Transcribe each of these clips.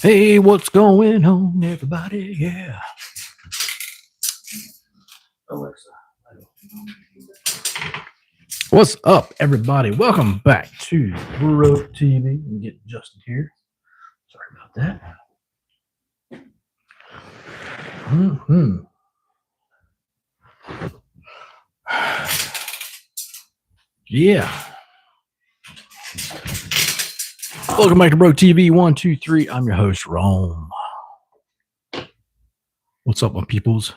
Hey, what's going on, everybody? Yeah. Alexa. What's up, everybody? Welcome back to Broketv. TV. Let me get Justin here. Sorry about that. Yeah. Welcome back to broketv123. I'm your host, Rome. What's up, my peoples?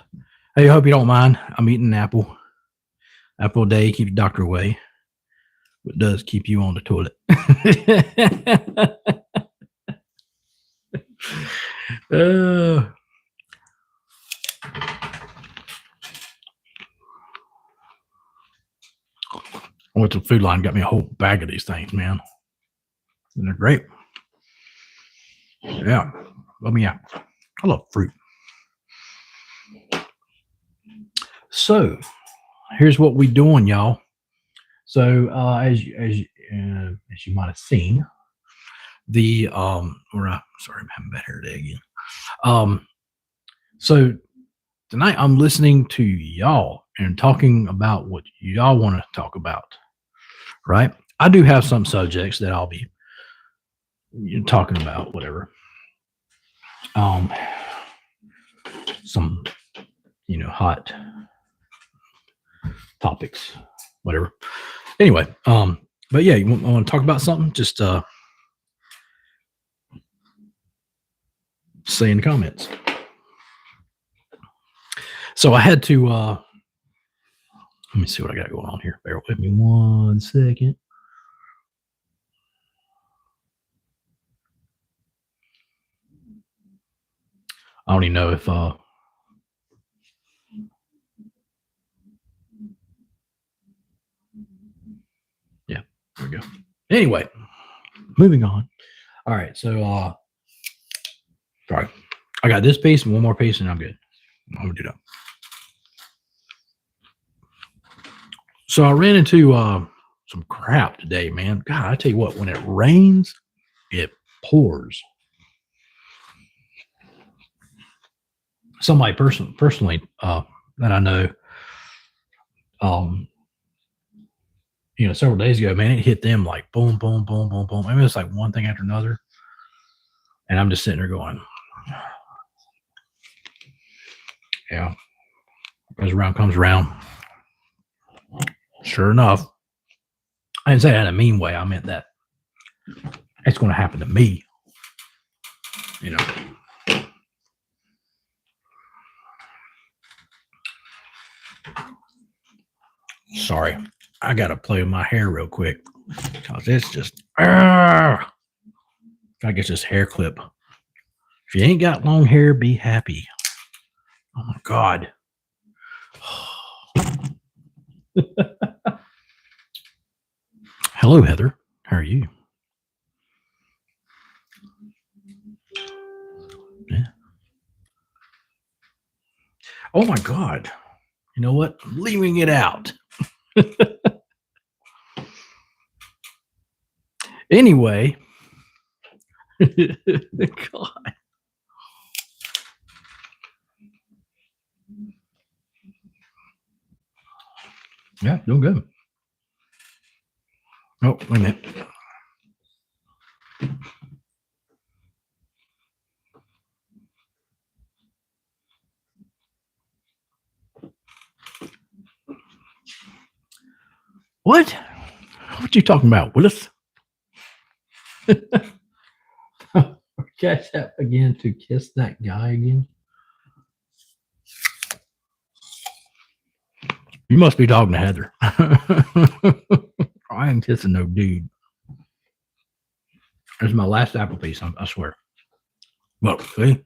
Hey, I hope you don't mind. I'm eating an apple. Apple a day, keep the doctor away. It does keep you on the toilet. I went to the food line, got me a whole bag of these things, man. And they're great. Yeah. Let me out. I love fruit. So here's what we doing, y'all. So as you might have seen, the sorry, I'm having bad hair day again. So tonight I'm listening to y'all and talking about what y'all want to talk about. Right? I do have some subjects that I'll be talking about, whatever. Some hot topics, whatever. Anyway, but yeah, you want to talk about something? Just say in the comments. So I had to let me see what I got going on here. Bear with me 1 second. I don't even know if yeah, there we go. Anyway, moving on. All right, so sorry. I got this piece and one more piece and I'm good. I'm gonna do that. So I ran into some crap today, man. God, I tell you what, when it rains, it pours. Somebody personally that I know, several days ago, man, it hit them like boom, boom, boom, boom, boom. I mean, it's like one thing after another. And I'm just sitting there going, yeah, goes around, comes around. Sure enough, I didn't say that in a mean way. I meant that it's going to happen to me. Sorry, I got to play with my hair real quick because it's just, I get this hair clip. If you ain't got long hair, be happy. Oh my God. Hello, Heather. How are you? Yeah. Oh my God. You know what? I'm leaving it out. Anyway. God. Yeah, doing good. Oh, wait a minute. What? What you talking about, Willis? Catch that again to kiss that guy again. You must be talking to Heather. I ain't kissing no dude. This is my last apple piece, I swear. Look, see?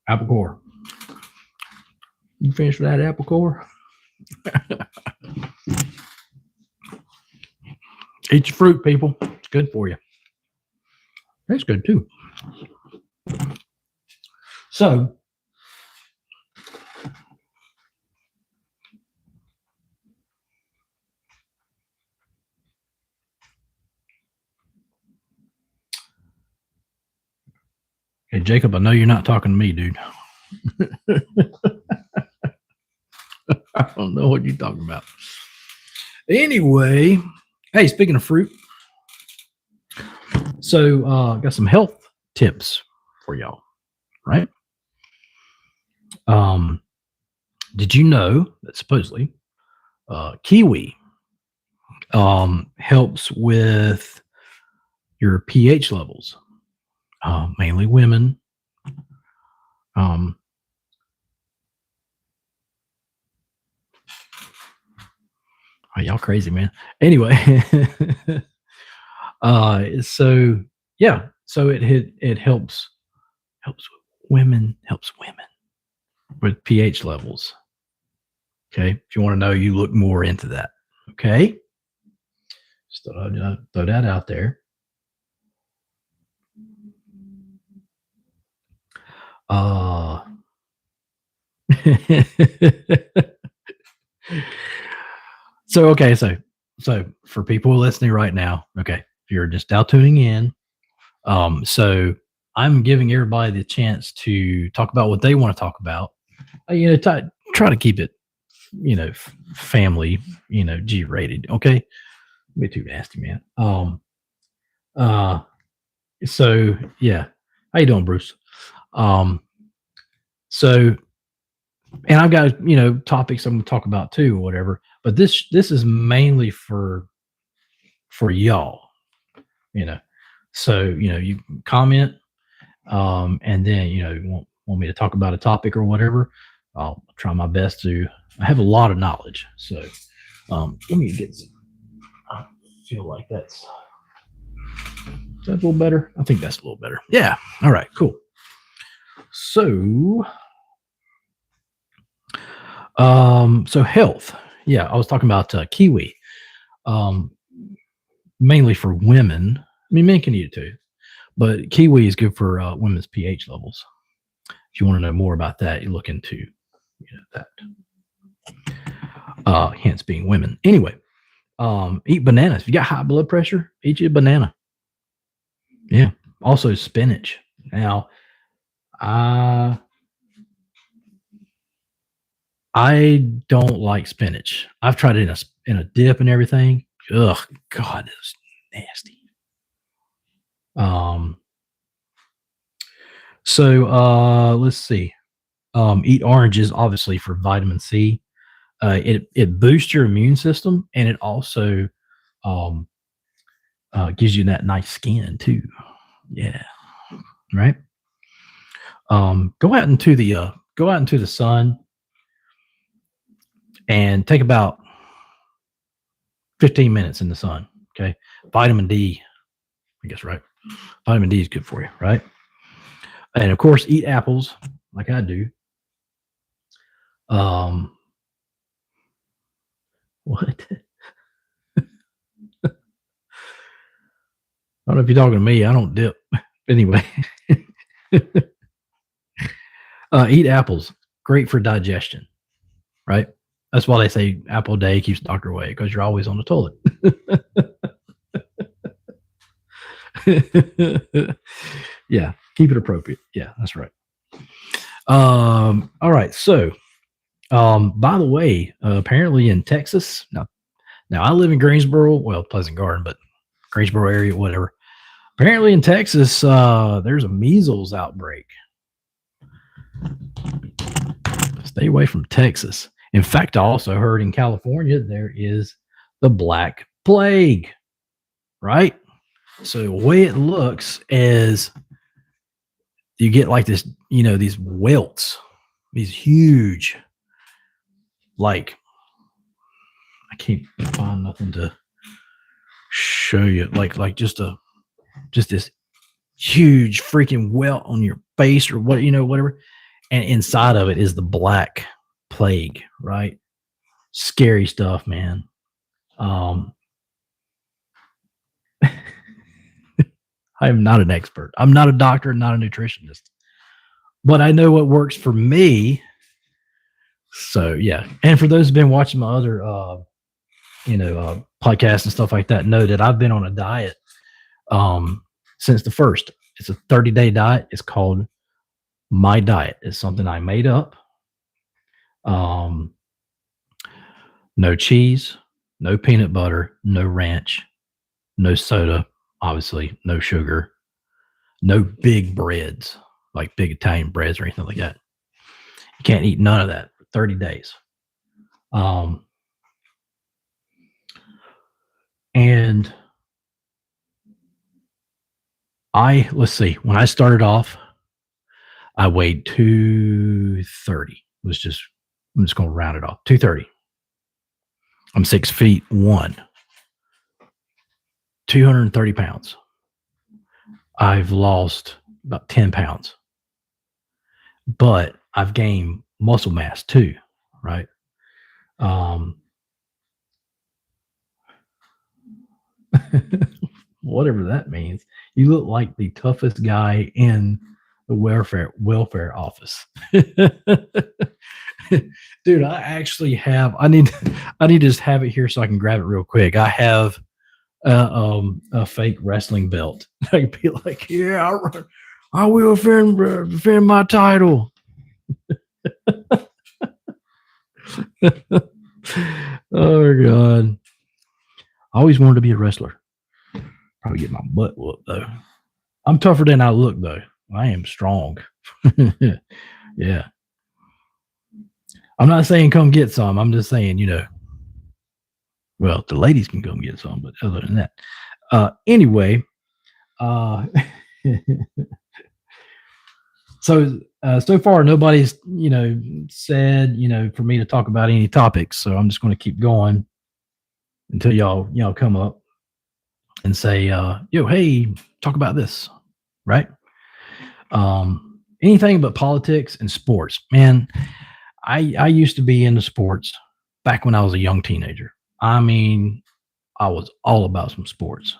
Apple core. You finished with that apple core? Eat your fruit, people. It's good for you. That's good too. So, Hey, Jacob, I know you're not talking to me, dude. I don't know what you're talking about. Anyway, hey, speaking of fruit, so got some health tips for y'all, right? Did you know that supposedly kiwi helps with your pH levels, mainly women. Oh, y'all crazy, man. Anyway, so yeah, so it helps women with pH levels. Okay, if you want to know, you look more into that. Okay, just thought I'd throw that out there. So okay, so for people listening right now, okay, if you're just now tuning in, so I'm giving everybody the chance to talk about what they want to talk about. Try to keep it, family, G rated. Okay, be too nasty, man. So yeah, how you doing, Bruce? So, and I've got topics I'm going to talk about too, or whatever. But this is mainly for y'all, So you comment, and then you want me to talk about a topic or whatever. I'll try my best to. I have a lot of knowledge, so let me get some. I feel like that's a little better. I think that's a little better. Yeah. All right. Cool. So, so health. Yeah, I was talking about kiwi, mainly for women. I mean, men can eat it too, but kiwi is good for women's pH levels. If you want to know more about that, you look into that. Hence being women. Anyway, eat bananas. If you got high blood pressure, eat you a banana. Yeah. Also spinach. Now, I don't like spinach. I've tried it in a dip and everything. Ugh, God, it's nasty. So let's see. Eat oranges, obviously, for vitamin C. It boosts your immune system, and it also gives you that nice skin too. Yeah, right. Go out into the sun and take about 15 minutes in the sun. Okay, vitamin D, I guess, right? Vitamin D is good for you, right? And of course, eat apples like I do. What? I don't know if you're talking to me. I don't dip. Anyway, eat apples. Great for digestion, right? That's why they say apple a day keeps the doctor away, because you're always on the toilet. Yeah, keep it appropriate. Yeah, that's right. All right. So, by the way, apparently in Texas, now I live in Greensboro, well, Pleasant Garden, but Greensboro area, whatever. Apparently in Texas, there's a measles outbreak. Stay away from Texas. In fact, I also heard in California there is the Black Plague, right? So the way it looks is you get like this, these welts, these huge, like, I can't find nothing to show you, like just this huge freaking welt on your face or whatever. And inside of it is the Black Plague, right? Scary stuff, man. I am not an expert. I'm not a doctor, not a nutritionist, but I know what works for me. So yeah. And for those who've been watching my other, podcasts and stuff like that, know that I've been on a diet, since the first. It's a 30-day diet. It's called My Diet. It's something I made up. Um, no cheese, no peanut butter, no ranch, no soda, obviously, no sugar, no big breads, like big Italian breads or anything like that. You can't eat none of that for 30 days. And let's see, when I started off, I weighed 230. I'm just going to round it off. 230. I'm 6'1", 230 pounds. I've lost about 10 pounds, but I've gained muscle mass too, right? Whatever that means. You look like the toughest guy in the welfare office. Dude, I actually have, I need to just have it here so I can grab it real quick. I have a fake wrestling belt. I can be like, yeah, I will defend my title. Oh God. I always wanted to be a wrestler. Probably get my butt whooped though. I'm tougher than I look though. I am strong. Yeah. I'm not saying come get some. I'm just saying, well, the ladies can come get some, but other than that, anyway, so far nobody's, said, for me to talk about any topics. So I'm just going to keep going until y'all come up and say, yo, hey, talk about this, right? Anything but politics and sports, man. I used to be into sports back when I was a young teenager. I mean, I was all about some sports.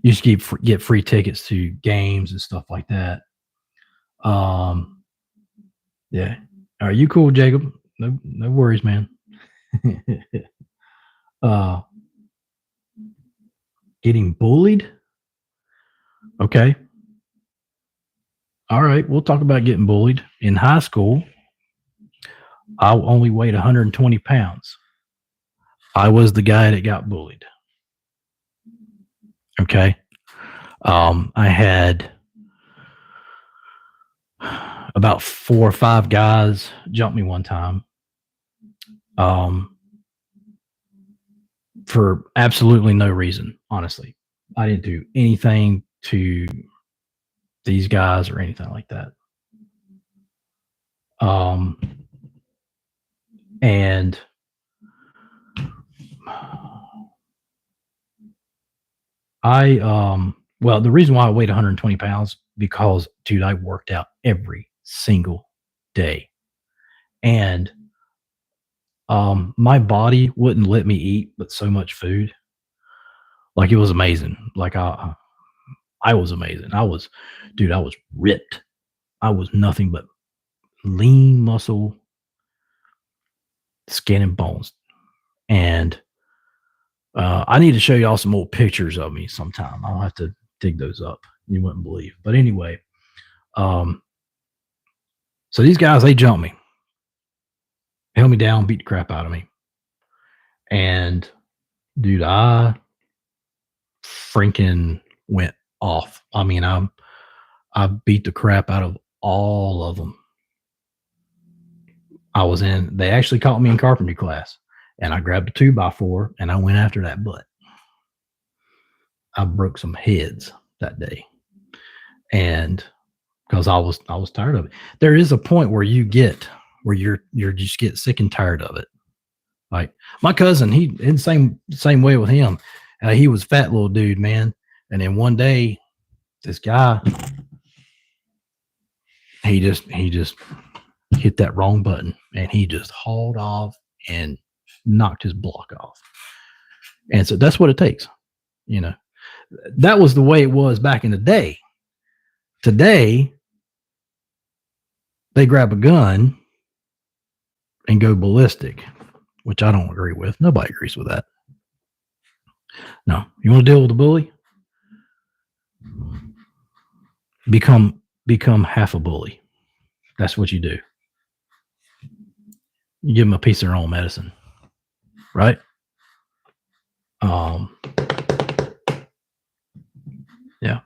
Used to get free tickets to games and stuff like that. Yeah. Are you cool, Jacob? No worries, man. Getting bullied? Okay. All right. We'll talk about getting bullied. In high school, I only weighed 120 pounds. I was the guy that got bullied. Okay. I had about 4 or 5 guys jump me one time. For absolutely no reason, honestly. I didn't do anything to these guys or anything like that. And well, the reason why I weighed 120 pounds, because, dude, I worked out every single day. And my body wouldn't let me eat but so much food. Like, it was amazing. Like, I was amazing. I was ripped. I was nothing but lean muscle, skin and bones. And I need to show y'all some old pictures of me sometime. I'll have to dig those up. You wouldn't believe. But anyway, so these guys, they jumped me, held me down, beat the crap out of me. And dude, I freaking went off. I mean, I beat the crap out of all of them. They actually caught me in carpentry class, and I grabbed a 2x4 and I went after that butt. I broke some heads that day. And because I was tired of it. There is a point where you just get sick and tired of it. Like my cousin, he in the same way with him. He was a fat little dude, man. And then one day, this guy, he just hit that wrong button, and he just hauled off and knocked his block off. And so that's what it takes. That was the way it was back in the day. Today, they grab a gun and go ballistic, which I don't agree with. Nobody agrees with that. No. You want to deal with the bully? become half a bully. That's what you do. You give them a piece of their own medicine, right? Yeah.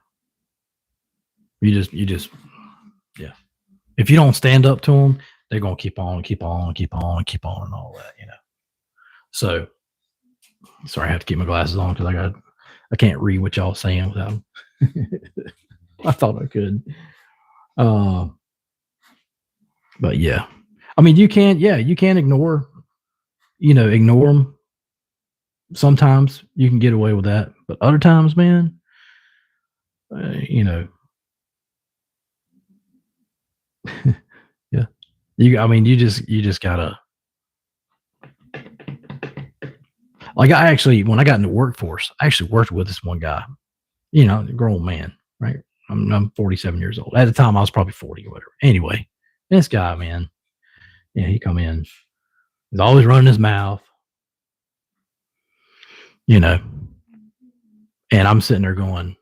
You just, yeah. If you don't stand up to them, they're gonna keep on, and all that, So, sorry, I have to keep my glasses on because I can't read what y'all saying without them. I thought I could. But yeah, I mean, you can't ignore them. Sometimes you can get away with that, but other times, man, yeah, you just gotta, like, when I got in the workforce, I actually worked with this one guy, a grown man, right? I'm 47 years old. At the time, I was probably 40 or whatever. Anyway, this guy, man, he come in, he's always running his mouth, and I'm sitting there going,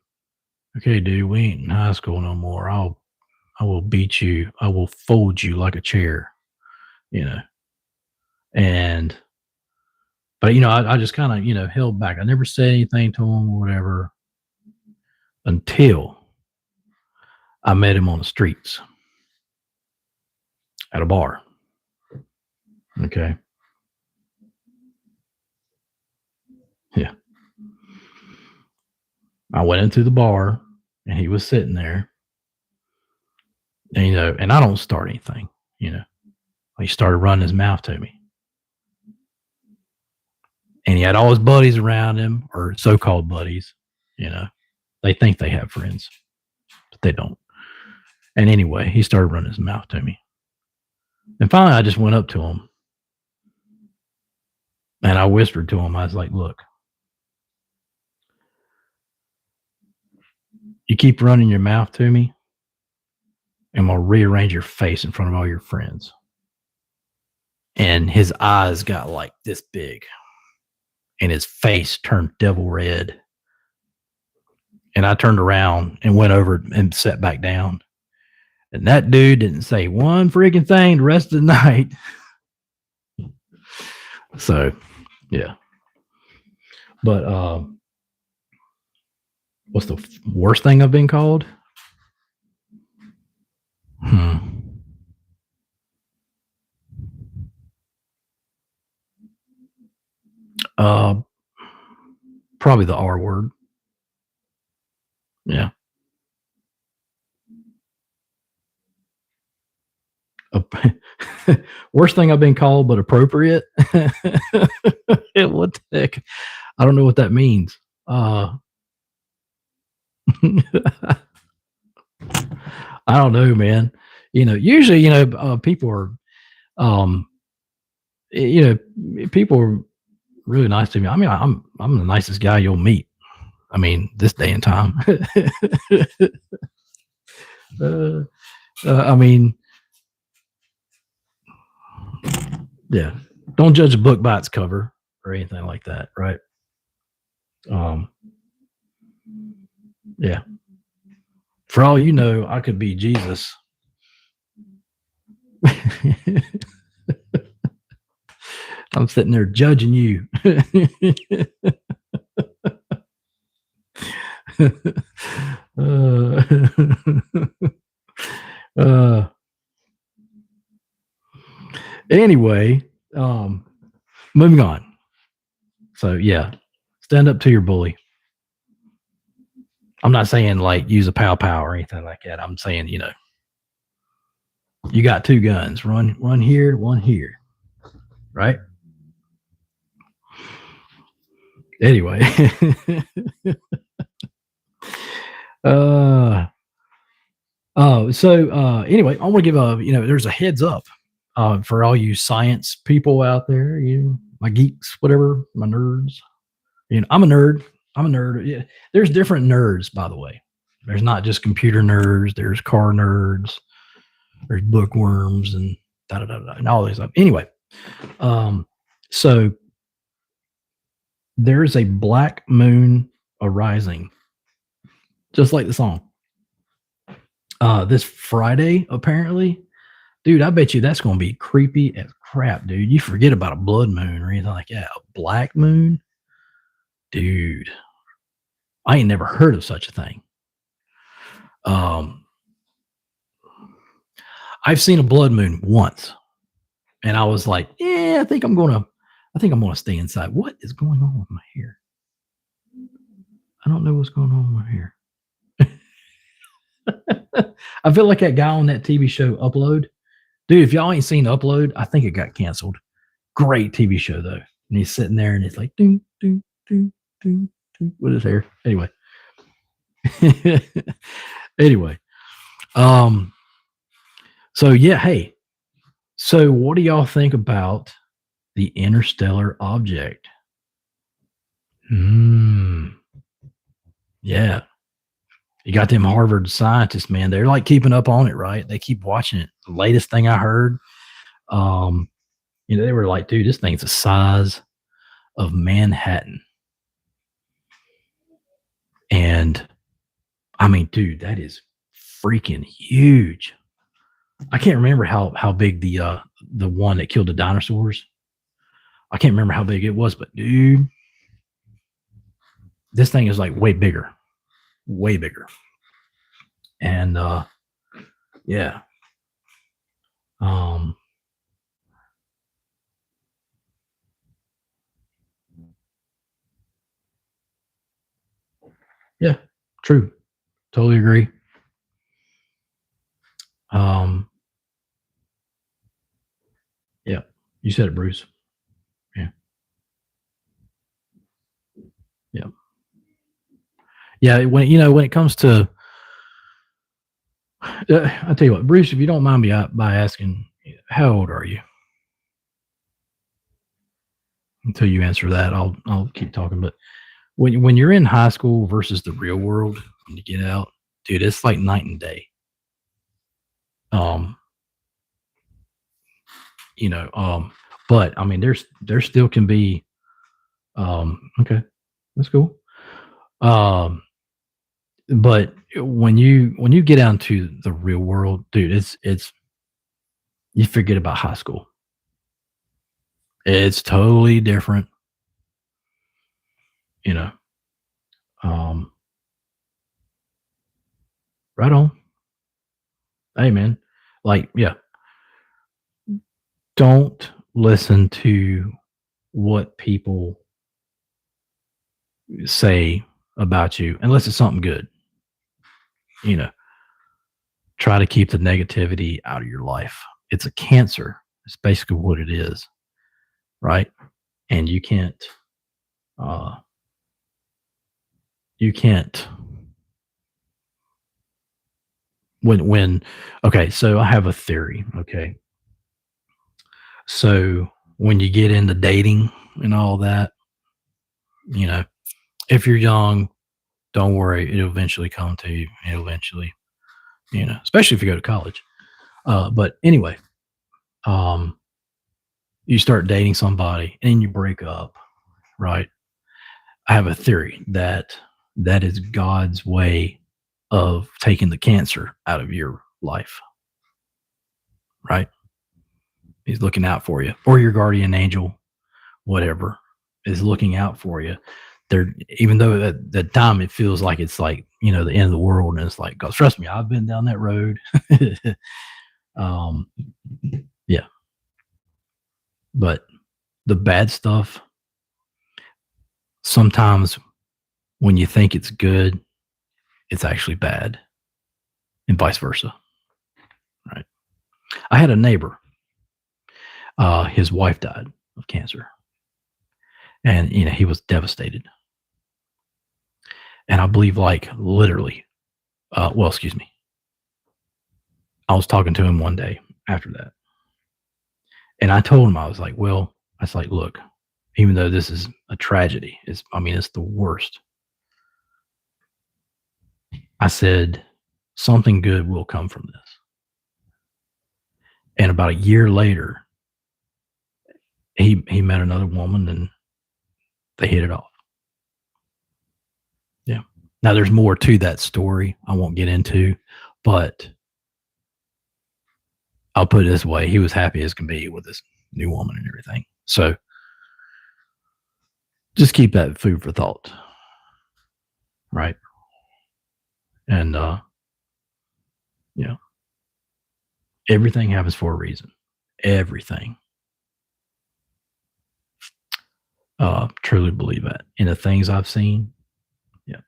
okay, dude, we ain't in high school no more. I will beat you. I will fold you like a chair, you know. And, but I just kind of held back. I never said anything to him or whatever until I met him on the streets at a bar. Okay. Yeah. I went into the bar and he was sitting there. And, and I don't start anything, He started running his mouth to me. And he had all his buddies around him, or so-called buddies, They think they have friends, but they don't. And anyway, he started running his mouth to me. And finally, I just went up to him. And I whispered to him, I was like, look, you keep running your mouth to me, I'm going to rearrange your face in front of all your friends. And his eyes got like this big. And his face turned devil red. And I turned around and went over and sat back down. And that dude didn't say one freaking thing the rest of the night. So, yeah. But what's the worst thing I've been called? Probably the R word. Yeah. Worst thing I've been called, but appropriate. What the heck? I don't know what that means. I don't know, man. Usually, people are, people are really nice to me. I mean, I'm the nicest guy you'll meet. I mean, this day and time. I mean, yeah. Don't judge a book by its cover or anything like that, right? Yeah. For all you know, I could be Jesus. I'm sitting there judging you. Anyway, moving on. So yeah, stand up to your bully. I'm not saying like use a pow or anything like that. I'm saying, you got two guns, one here, one here, right? Anyway, anyway, I want to give there's a heads up for all you science people out there, my geeks, whatever, my nerds. I'm a nerd. Yeah. There's different nerds, by the way. There's not just computer nerds. There's car nerds. There's bookworms and and all this stuff. Anyway, so there's a black moon arising, just like the song. this Friday, apparently. Dude, I bet you that's gonna be creepy as crap, dude. You forget about a blood moon or anything like that. A black moon? Dude, I ain't never heard of such a thing. Um, I've seen a blood moon once, and I was like, "Yeah, I think I'm gonna stay inside." What is going on with my hair? I don't know what's going on with my hair. I feel like that guy on that TV show Upload. Dude, if y'all ain't seen Upload, I think it got canceled. Great TV show though. And he's sitting there and it's like ding, ding, ding, ding, ding, with his hair. Anyway. Anyway. Um, so yeah, hey. So what do y'all think about the interstellar object? Yeah. You got them Harvard scientists, man. They're like keeping up on it, right? They keep watching it. The latest thing I heard, um, they were like, dude, this thing's the size of Manhattan. And I mean, dude, that is freaking huge. I can't remember how big the one that killed the dinosaurs. I can't remember how big it was, but dude, this thing is like way bigger. Way bigger. And yeah. Um yeah, true. Totally agree. Um yeah. You said it, Bruce. Yeah. Yeah. Yeah, when it comes to I'll tell you what, Bruce, if you don't mind me by asking, how old are you? Until you answer that, I'll keep talking. But when you're in high school versus the real world, when you get out, dude, it's like night and day. Um, but I mean, there still can be. Okay, that's cool. Um, but when you get out into the real world, dude, it's you forget about high school. It's totally different, you know. Um, right on. Hey, man. Like, yeah, don't listen to what people say about you unless it's something good. You know, try to keep the negativity out of your life. It's a cancer. It's basically what it is, right? And uh, you can't, when, okay, so I have a theory, okay? So when you get into dating and all that, you know, if you're young, don't worry, it'll eventually come to you. It'll eventually, especially if you go to college. But anyway, um, you start dating somebody and you break up, right? I have a theory that that is God's way of taking the cancer out of your life, right? He's looking out for you, or your guardian angel, whatever, is looking out for you. They're even though at the time it feels like it's like the end of the world, and it's like, because trust me, I've been down that road. um, yeah, but the bad stuff sometimes when you think it's good, it's actually bad, and vice versa. Right? I had a neighbor. His wife died of cancer, and he was devastated. And I believe, like, literally, well, excuse me. I was talking to him one day after that, and I told him, I was like, well, I was like, look, even though this is a tragedy, it's the worst. I said, something good will come from this. And about a year later, he met another woman and they hit it off. Yeah. Now there's more to that story I won't get into, But I'll put it this way: he was happy as can be with this new woman and everything. So just keep that food for thought, right? And you know, everything happens for a reason. Everything. Truly believe that. In the things I've seen, yeah,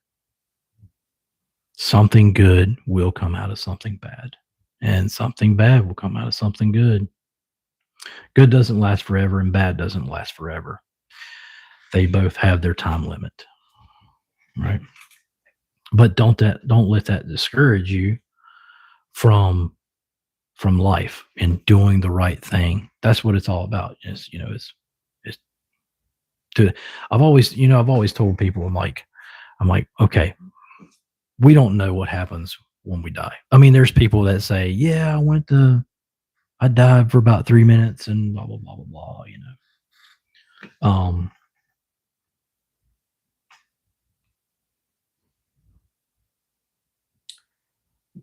something good will come out of something bad, and something bad will come out of something good. Good doesn't last forever, and bad doesn't last forever. They both have their time limit, right? But don't let that discourage you from life and doing the right thing. That's what it's all about. It's to I've always told people I'm like, okay, we don't know what happens when we die. I mean, there's people that say, yeah, I died for about 3 minutes and blah blah blah blah blah, you know.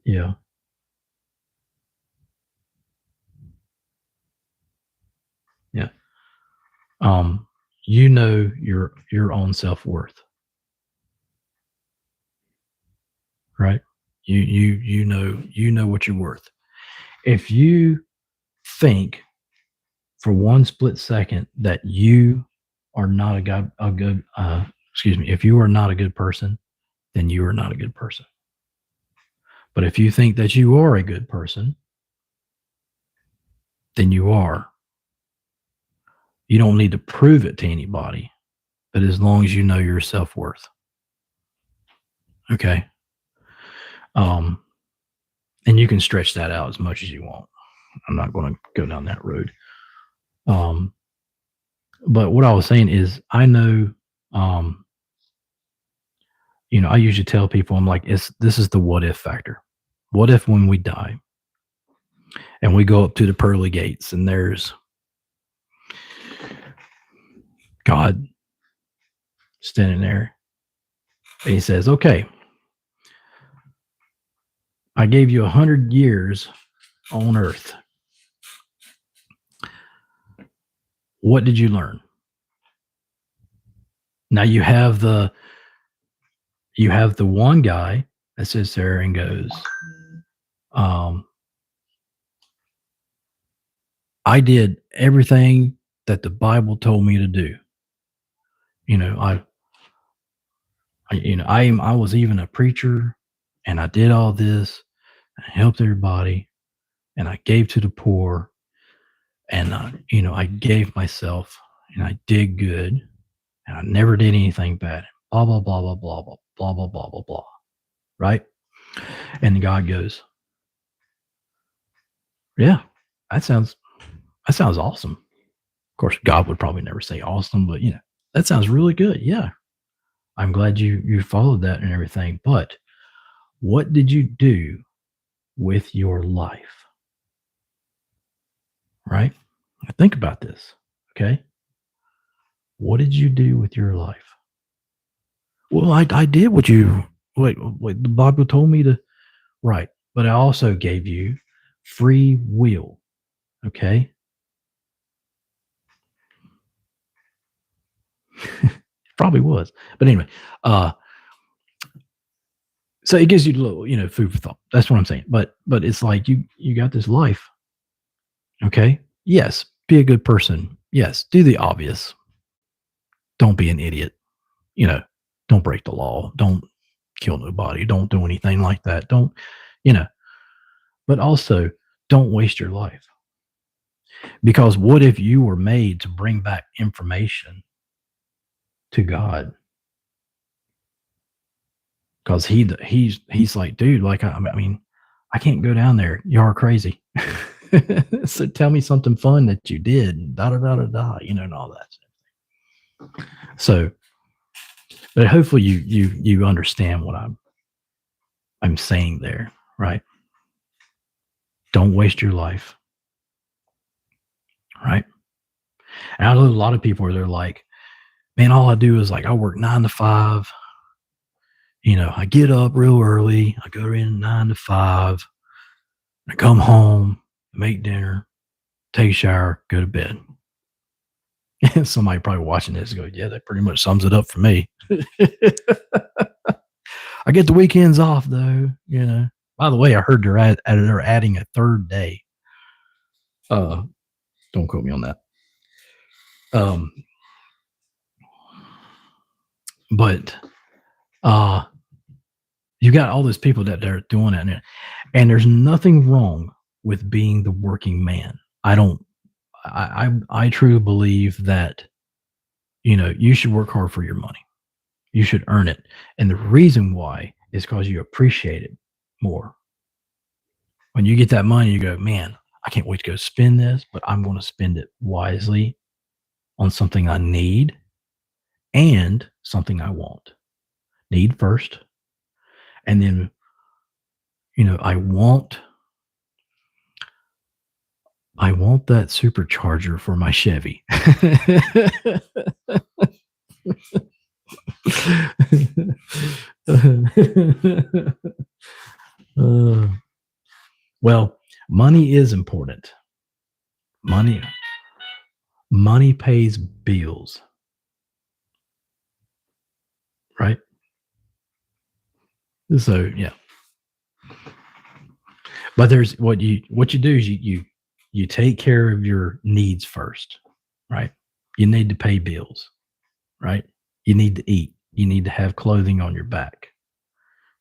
Yeah, yeah. Um, you know your own self-worth, right? You know what you're worth. If you think for one split second that you are not a good excuse me, if you are not a good person, then you are not a good person. But if you think that you are a good person, then you are. You don't need to prove it to anybody, but as long as you know your self-worth. Okay. Um, and you can stretch that out as much as you want. I'm not going to go down that road. Um, but what I was saying is, I know, um, I usually tell people, I'm like, this is the what if factor. What if when we die and we go up to the pearly gates and there's God standing there and he says, okay, I gave you 100 years on earth. What did you learn? Now you have the one guy that sits there and goes, um, I did everything that the Bible told me to do. You know, I was even a preacher, and I did all this. I helped everybody, and I gave to the poor, and I gave myself, and I did good, and I never did anything bad. Blah blah blah blah blah blah blah blah blah blah blah. Right? And God goes, yeah, that sounds that sounds awesome. Of course, God would probably never say awesome, but that sounds really good. Yeah, I'm glad you followed that and everything. But what did you do with your life? Right? Think about this. Okay. What did you do with your life? Well, I did what the Bible told me to. Right. But I also gave you free will. Okay. Probably was. But anyway, uh, so it gives you a little, food for thought. That's what I'm saying. But it's like you got this life. Okay. Yes. Be a good person. Yes. Do the obvious. Don't be an idiot. You know, don't break the law. Don't kill nobody. Don't do anything like that. Don't, you know, but also don't waste your life. Because what if you were made to bring back information to God? Because he's like, dude, like I mean, I can't go down there. You are crazy. So tell me something fun that you did, and da da da da da, and all that. So, but hopefully you understand what I'm saying there, right? Don't waste your life, right? And I know a lot of people are they're like, man, all I do is like I work 9 to 5, I get up real early. I go in 9 to 5. I come home, make dinner, take a shower, go to bed. And somebody probably watching this go, yeah, that pretty much sums it up for me. I get the weekends off though. By the way, I heard they're adding a third day. Don't quote me on that. Um, but you got all those people that they're doing that, and there's nothing wrong with being the working man. I truly believe that you should work hard for your money. You should earn it, and the reason why is because you appreciate it more. When you get that money, you go, man, I can't wait to go spend this, but I'm going to spend it wisely on something I need and something I want. Need first, and then I want that supercharger for my Chevy. Uh, well, money is important. Money money pays bills, right? So yeah. But there's what you do is you take care of your needs first, right? You need to pay bills, right? You need to eat. You need to have clothing on your back,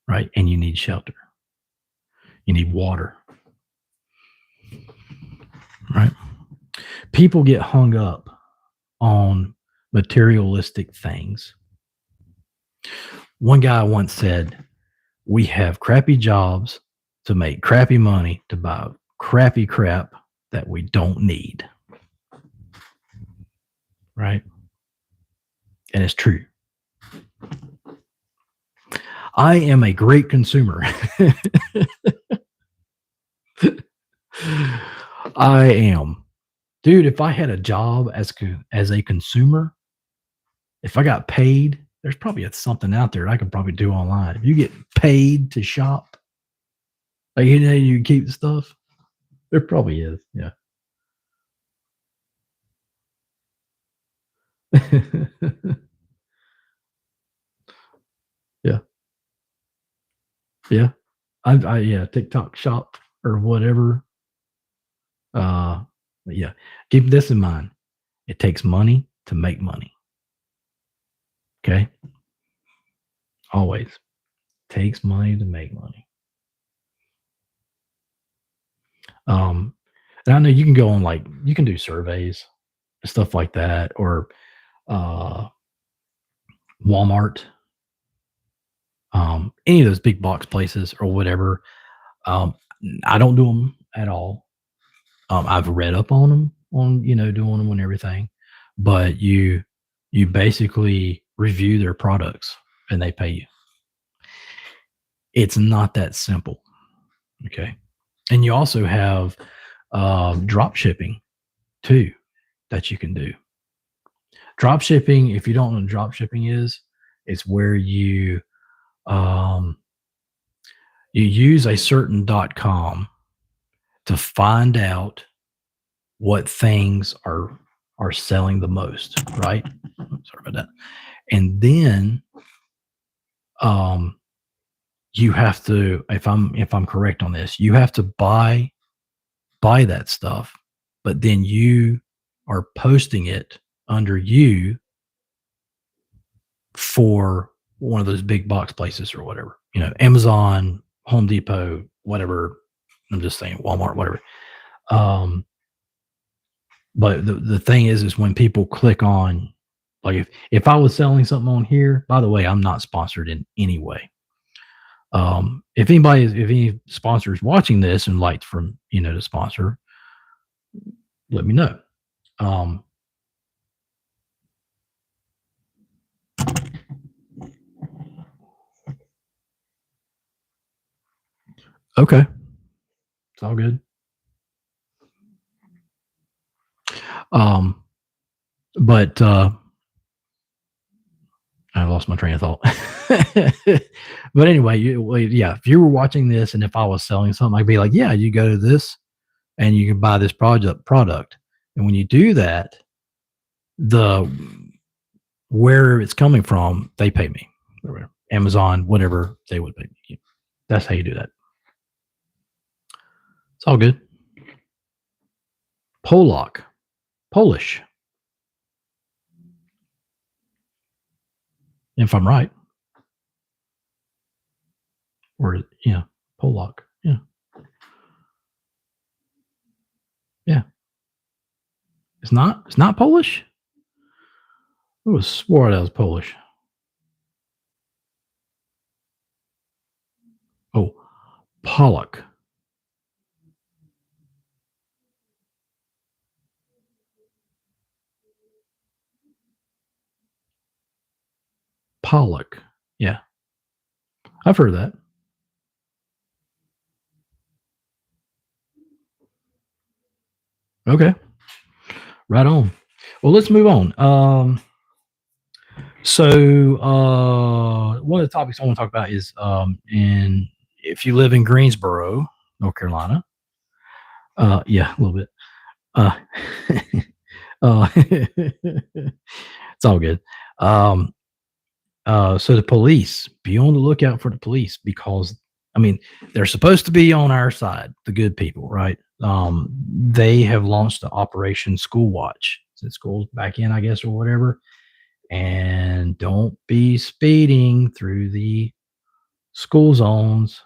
right? And you need shelter. You need water, right? People get hung up on materialistic things. One guy once said, "We have crappy jobs to make crappy money to buy crappy crap that we don't need." Right? And it's true. I am a great consumer. I am. Dude, if I had a job as a consumer, if I got paid, there's probably something out there I could probably do online. If you get paid to shop, like you keep the stuff, there probably is. Yeah. Yeah. Yeah. Yeah, TikTok shop or whatever. But yeah, keep this in mind. It takes money to make money. Okay? Always takes money to make money. And I know you can go on you can do surveys, stuff like that, or uh, Walmart, any of those big box places or whatever. Um, I don't do them at all. I've read up on them, on doing them and everything, but you basically review their products and they pay you. It's not that simple. Okay, and you also have drop shipping too that you can do. Drop shipping, if you don't know what drop shipping is, it's where um, you use a certain .com to find out what things are selling the most, right? Sorry about that. And then um, you have to, if I'm correct on this, you have to buy that stuff, but then you are posting it under you for one of those big box places or whatever, Amazon, Home Depot, whatever. I'm just saying Walmart, whatever. But the thing is when people click on, like if I was selling something on here, by the way, I'm not sponsored in any way. If any sponsors watching this and like from, to sponsor, let me know. Um, okay. It's all good. Um, but I lost my train of thought. But anyway, yeah, if you were watching this and if I was selling something, I'd be like, yeah, you go to this and you can buy this product. And when you do that, the where it's coming from, they pay me. Amazon, whatever they would pay me. That's how you do that. It's all good. Polak, Polish, if I'm right. Or yeah, Polak. Yeah. Yeah. It's not Polish? I was swore that was Polish. Oh, Pollock. Pollock. Yeah. I've heard of that. Okay. Right on. Well, let's move on. One of the topics I want to talk about is in if you live in Greensboro, North Carolina. Yeah, a little bit. Uh, it's all good. Um, so the police, be on the lookout for the police because I mean they're supposed to be on our side, the good people, right? They have launched the Operation School Watch since school's back in, I guess, or whatever. And don't be speeding through the school zones.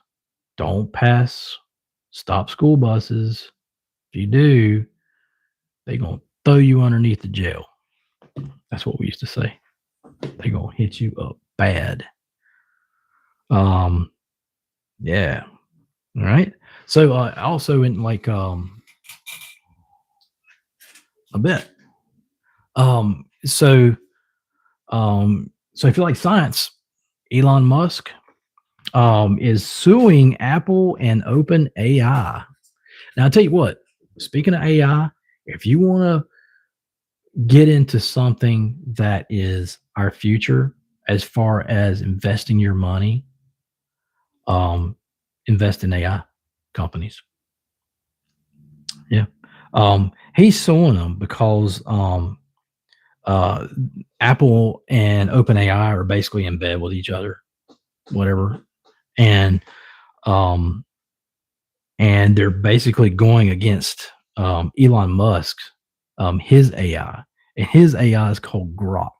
Don't pass stop school buses. If you do, they're gonna throw you underneath the jail. That's what we used to say. They're gonna hit you up bad. Um, yeah. All right. So also in like a bit. Um, so so if you like science, Elon Musk is suing Apple and Open AI. Now, I'll tell you what, speaking of AI, if you want to get into something that is our future as far as investing your money, um, invest in AI companies. Yeah. He's suing them because uh, Apple and OpenAI are basically in bed with each other, whatever. And um, and they're basically going against Elon Musk's his AI, and his AI is called Grok,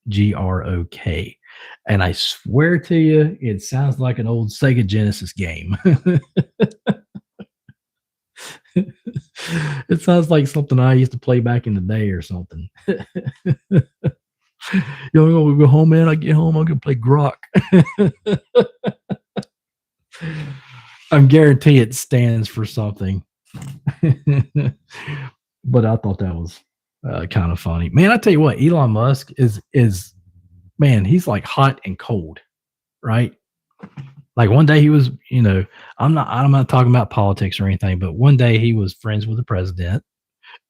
Grok, and I swear to you, it sounds like an old Sega Genesis game. It sounds like something I used to play back in the day or something. You know, I'm gonna go home, man. I get home, I'm gonna play Grok. I'm guarantee it stands for something. But I thought that was kind of funny, man. I tell you what, Elon Musk is man. He's like hot and cold, right? Like one day he was, I'm not talking about politics or anything, but one day he was friends with the president,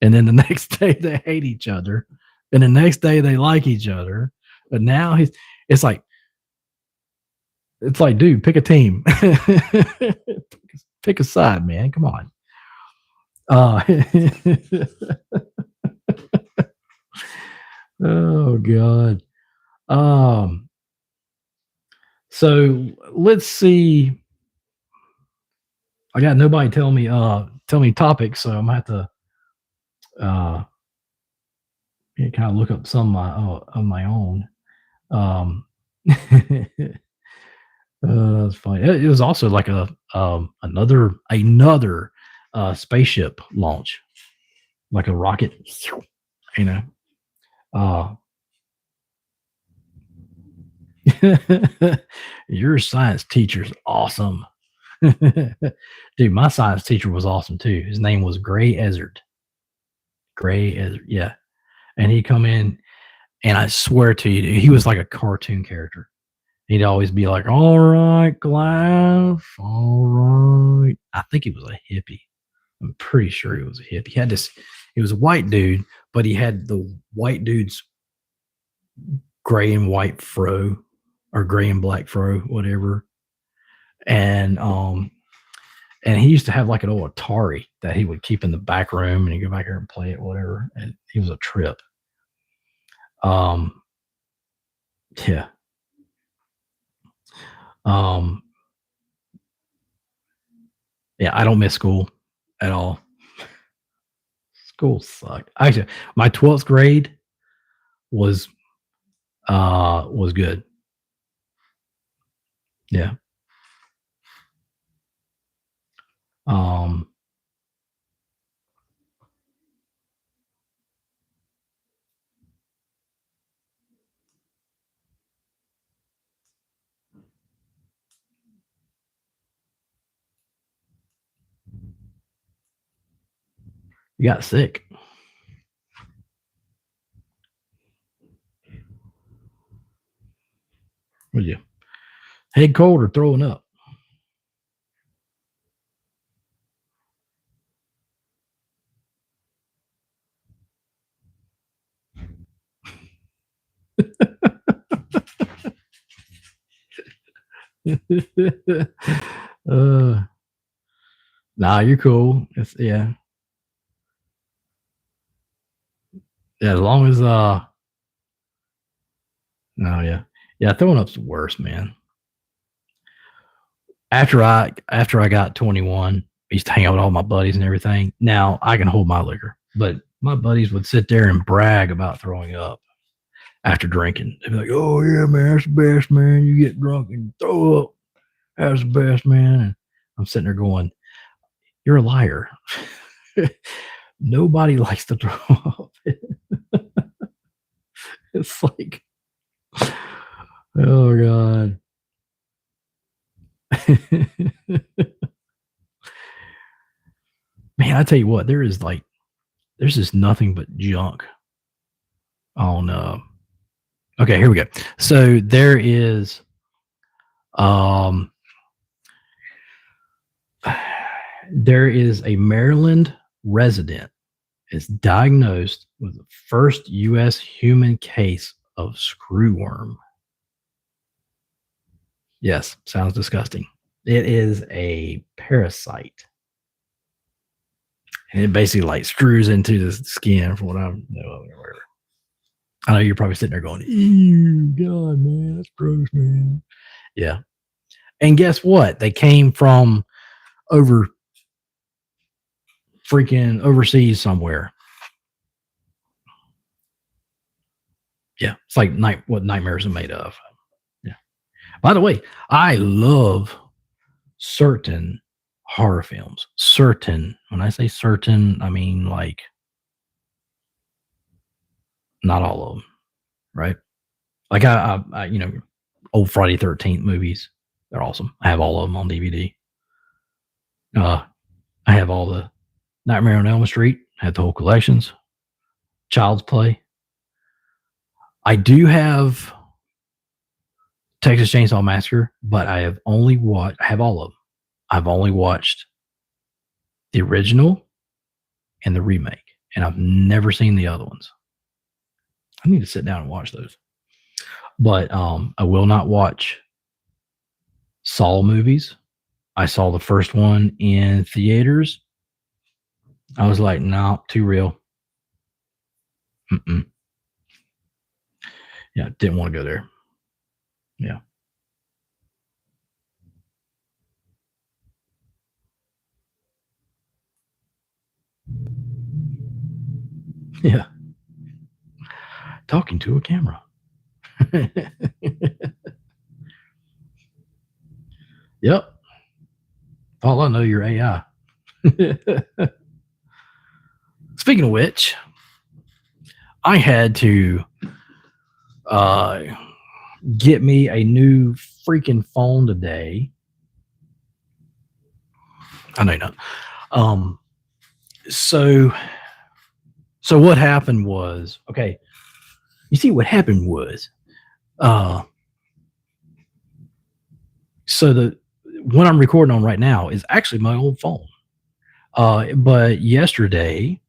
and then the next day they hate each other, and the next day they like each other. But now it's like, dude, pick a team, pick a side, man. Come on. Uh, oh God. Um, so let's see. I got nobody tell me topics, so I'm gonna have to uh kind of look up some of my own. Um, that's funny. It was also like a another spaceship launch, like a rocket. You know, uh, your science teacher's awesome. Dude, my science teacher was awesome too. His name was Gray Ezard. Gray Ezard, yeah. And he'd come in, and I swear to you, dude, he was like a cartoon character. He'd always be like, "All right, class, all right." I think he was a hippie. I'm pretty sure he was a hippie. He had this. He was a white dude, but he had the white dude's gray and white fro or gray and black fro, whatever. And he used to have like an old Atari that he would keep in the back room, and he'd go back there and play it, whatever. And he was a trip. Yeah. Yeah, I don't miss school at all. School sucked. Actually, my 12th grade was good. Yeah. You got sick. Would you? Head cold or throwing up? Nah, you're cool. Yeah. Yeah, as long as no, yeah. Yeah, throwing up's the worst, man. After I got 21, I used to hang out with all my buddies and everything. Now I can hold my liquor, but my buddies would sit there and brag about throwing up after drinking. They'd be like, "Oh yeah, man, that's the best, man. You get drunk and throw up. That's the best, man." And I'm sitting there going, "You're a liar. Nobody likes to throw up." It's like, oh god. Man, I tell you what, there's just nothing but junk on okay, here we go. So there is a Maryland resident is diagnosed with the first U.S. human case of screwworm. Yes, sounds disgusting. It is a parasite. And it basically like screws into the skin from what I know of or whatever. I know you're probably sitting there going, "Ew, God, man, that's gross, man." Yeah. And guess what? They came from freaking overseas somewhere. Yeah. It's like what nightmares are made of. Yeah. By the way, I love certain horror films. Certain. When I say certain, I mean like not all of them, right? Like I old Friday 13th movies. They're awesome. I have all of them on DVD. I have all the Nightmare on Elm Street. I have the whole collections. Child's Play. I do have Texas Chainsaw Massacre, but I have all of them. I've only watched the original and the remake, and I've never seen the other ones. I need to sit down and watch those. But I will not watch Saw movies. I saw the first one in theaters. I was like, no, too real. Mm-mm. Yeah, didn't want to go there. Yeah. Yeah. Talking to a camera. Yep. All I know, you're AI. Speaking of which, I had to get me a new freaking phone today. I know you're not. So what happened was, okay, you see what happened was, so the one I'm recording on right now is actually my old phone. But yesterday,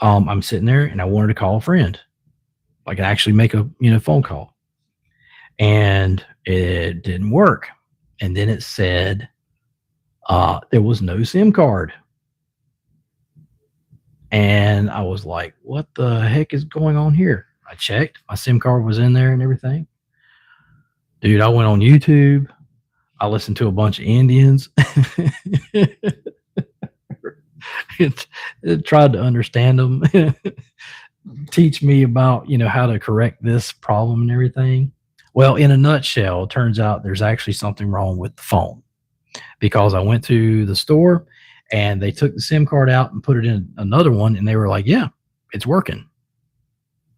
I'm sitting there and I wanted to call a friend. I could actually make a phone call, and it didn't work. And then it said there was no SIM card. And I was like, what the heck is going on here? I checked. My SIM card was in there and everything. Dude, I went on YouTube. I listened to a bunch of Indians. it tried to understand them, teach me about, how to correct this problem and everything. Well, in a nutshell, it turns out there's actually something wrong with the phone, because I went to the store and they took the SIM card out and put it in another one, and they were like, yeah, it's working.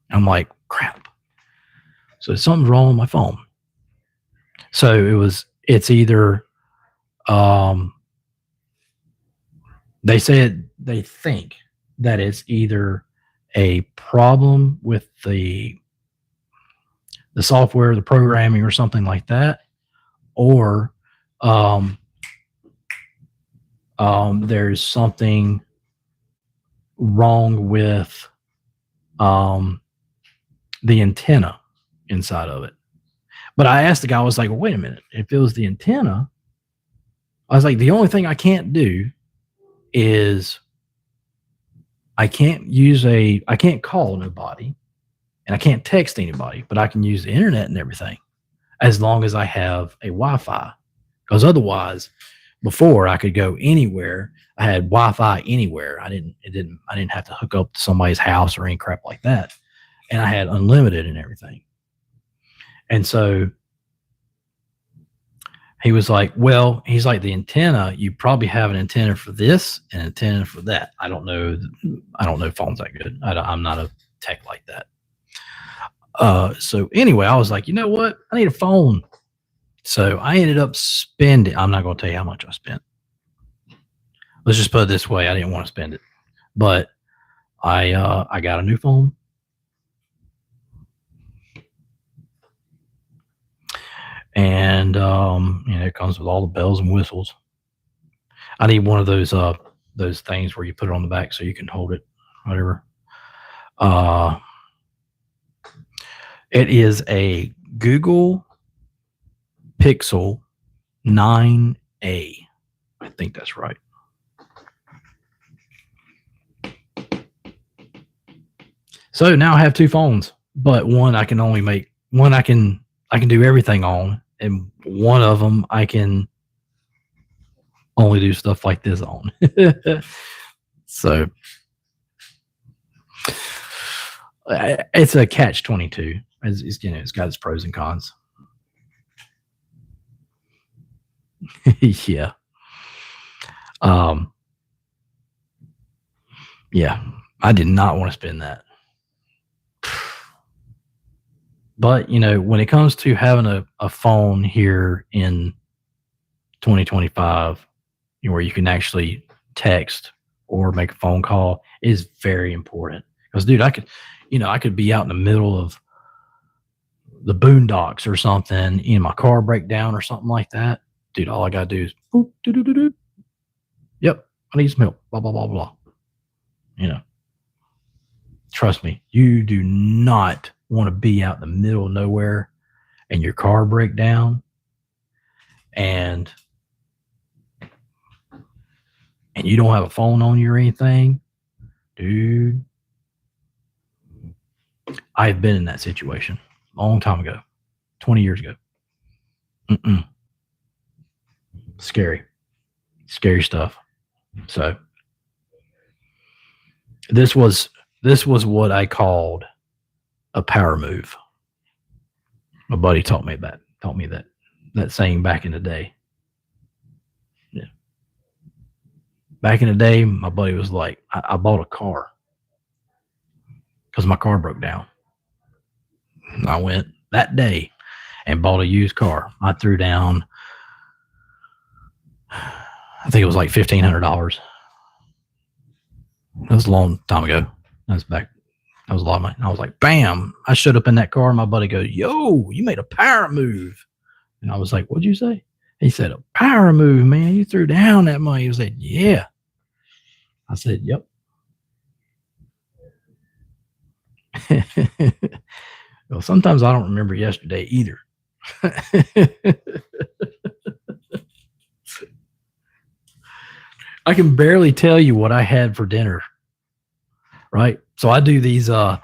I'm like, crap. So something's wrong with my phone. So it's either, they said they think that it's either a problem with the software, the programming, or something like that, or there's something wrong with the antenna inside of it. But I asked the guy, I was like, wait a minute, if it was the antenna, I was like, the only thing I can't do is I can't call nobody, and I can't text anybody, but I can use the internet and everything as long as I have a Wi-Fi. Because otherwise, before, I could go anywhere. I had Wi-Fi anywhere. I didn't have to hook up to somebody's house or any crap like that. And I had unlimited and everything. And so he was like, well, he's like, the antenna, you probably have an antenna for this and an antenna for that. I don't know phones that good. I'm not a tech like that. So anyway, I was like, you know what? I need a phone. So I ended up spending, I'm not going to tell you how much I spent. Let's just put it this way. I didn't want to spend it, but I got a new phone. And, it comes with all the bells and whistles. I need one of those things where you put it on the back so you can hold it, whatever. It is a Google Pixel 9A. I think that's right. So now I have two phones, but one I can do everything on, and one of them I can only do stuff like this on. So it's a catch-22. It's got its pros and cons. Yeah. Yeah, I did not want to spend that. But, when it comes to having a phone here in 2025, where you can actually text or make a phone call, is very important. Because, dude, I could be out in the middle of the boondocks or something, my car break down or something like that. Dude, all I got to do is, boop, doo-doo-doo-doo. Yep, I need some help, blah, blah, blah, blah. Trust me, you do not want to be out in the middle of nowhere and your car break down and you don't have a phone on you or anything. Dude, I've been in that situation a long time ago, 20 years ago. Scary stuff. So this was what I called a power move. My buddy taught me that saying back in the day. Yeah. Back in the day, my buddy was like, I bought a car because my car broke down. And I went that day and bought a used car. I threw down, I think it was like $1,500. That was a long time ago. That was a lot of money. I was like, bam. I showed up in that car, and my buddy goes, yo, you made a power move. And I was like, what'd you say? He said, a power move, man. You threw down that money. He said, yeah. I said, yep. Well, sometimes I don't remember yesterday either. I can barely tell you what I had for dinner. Right. So I do these so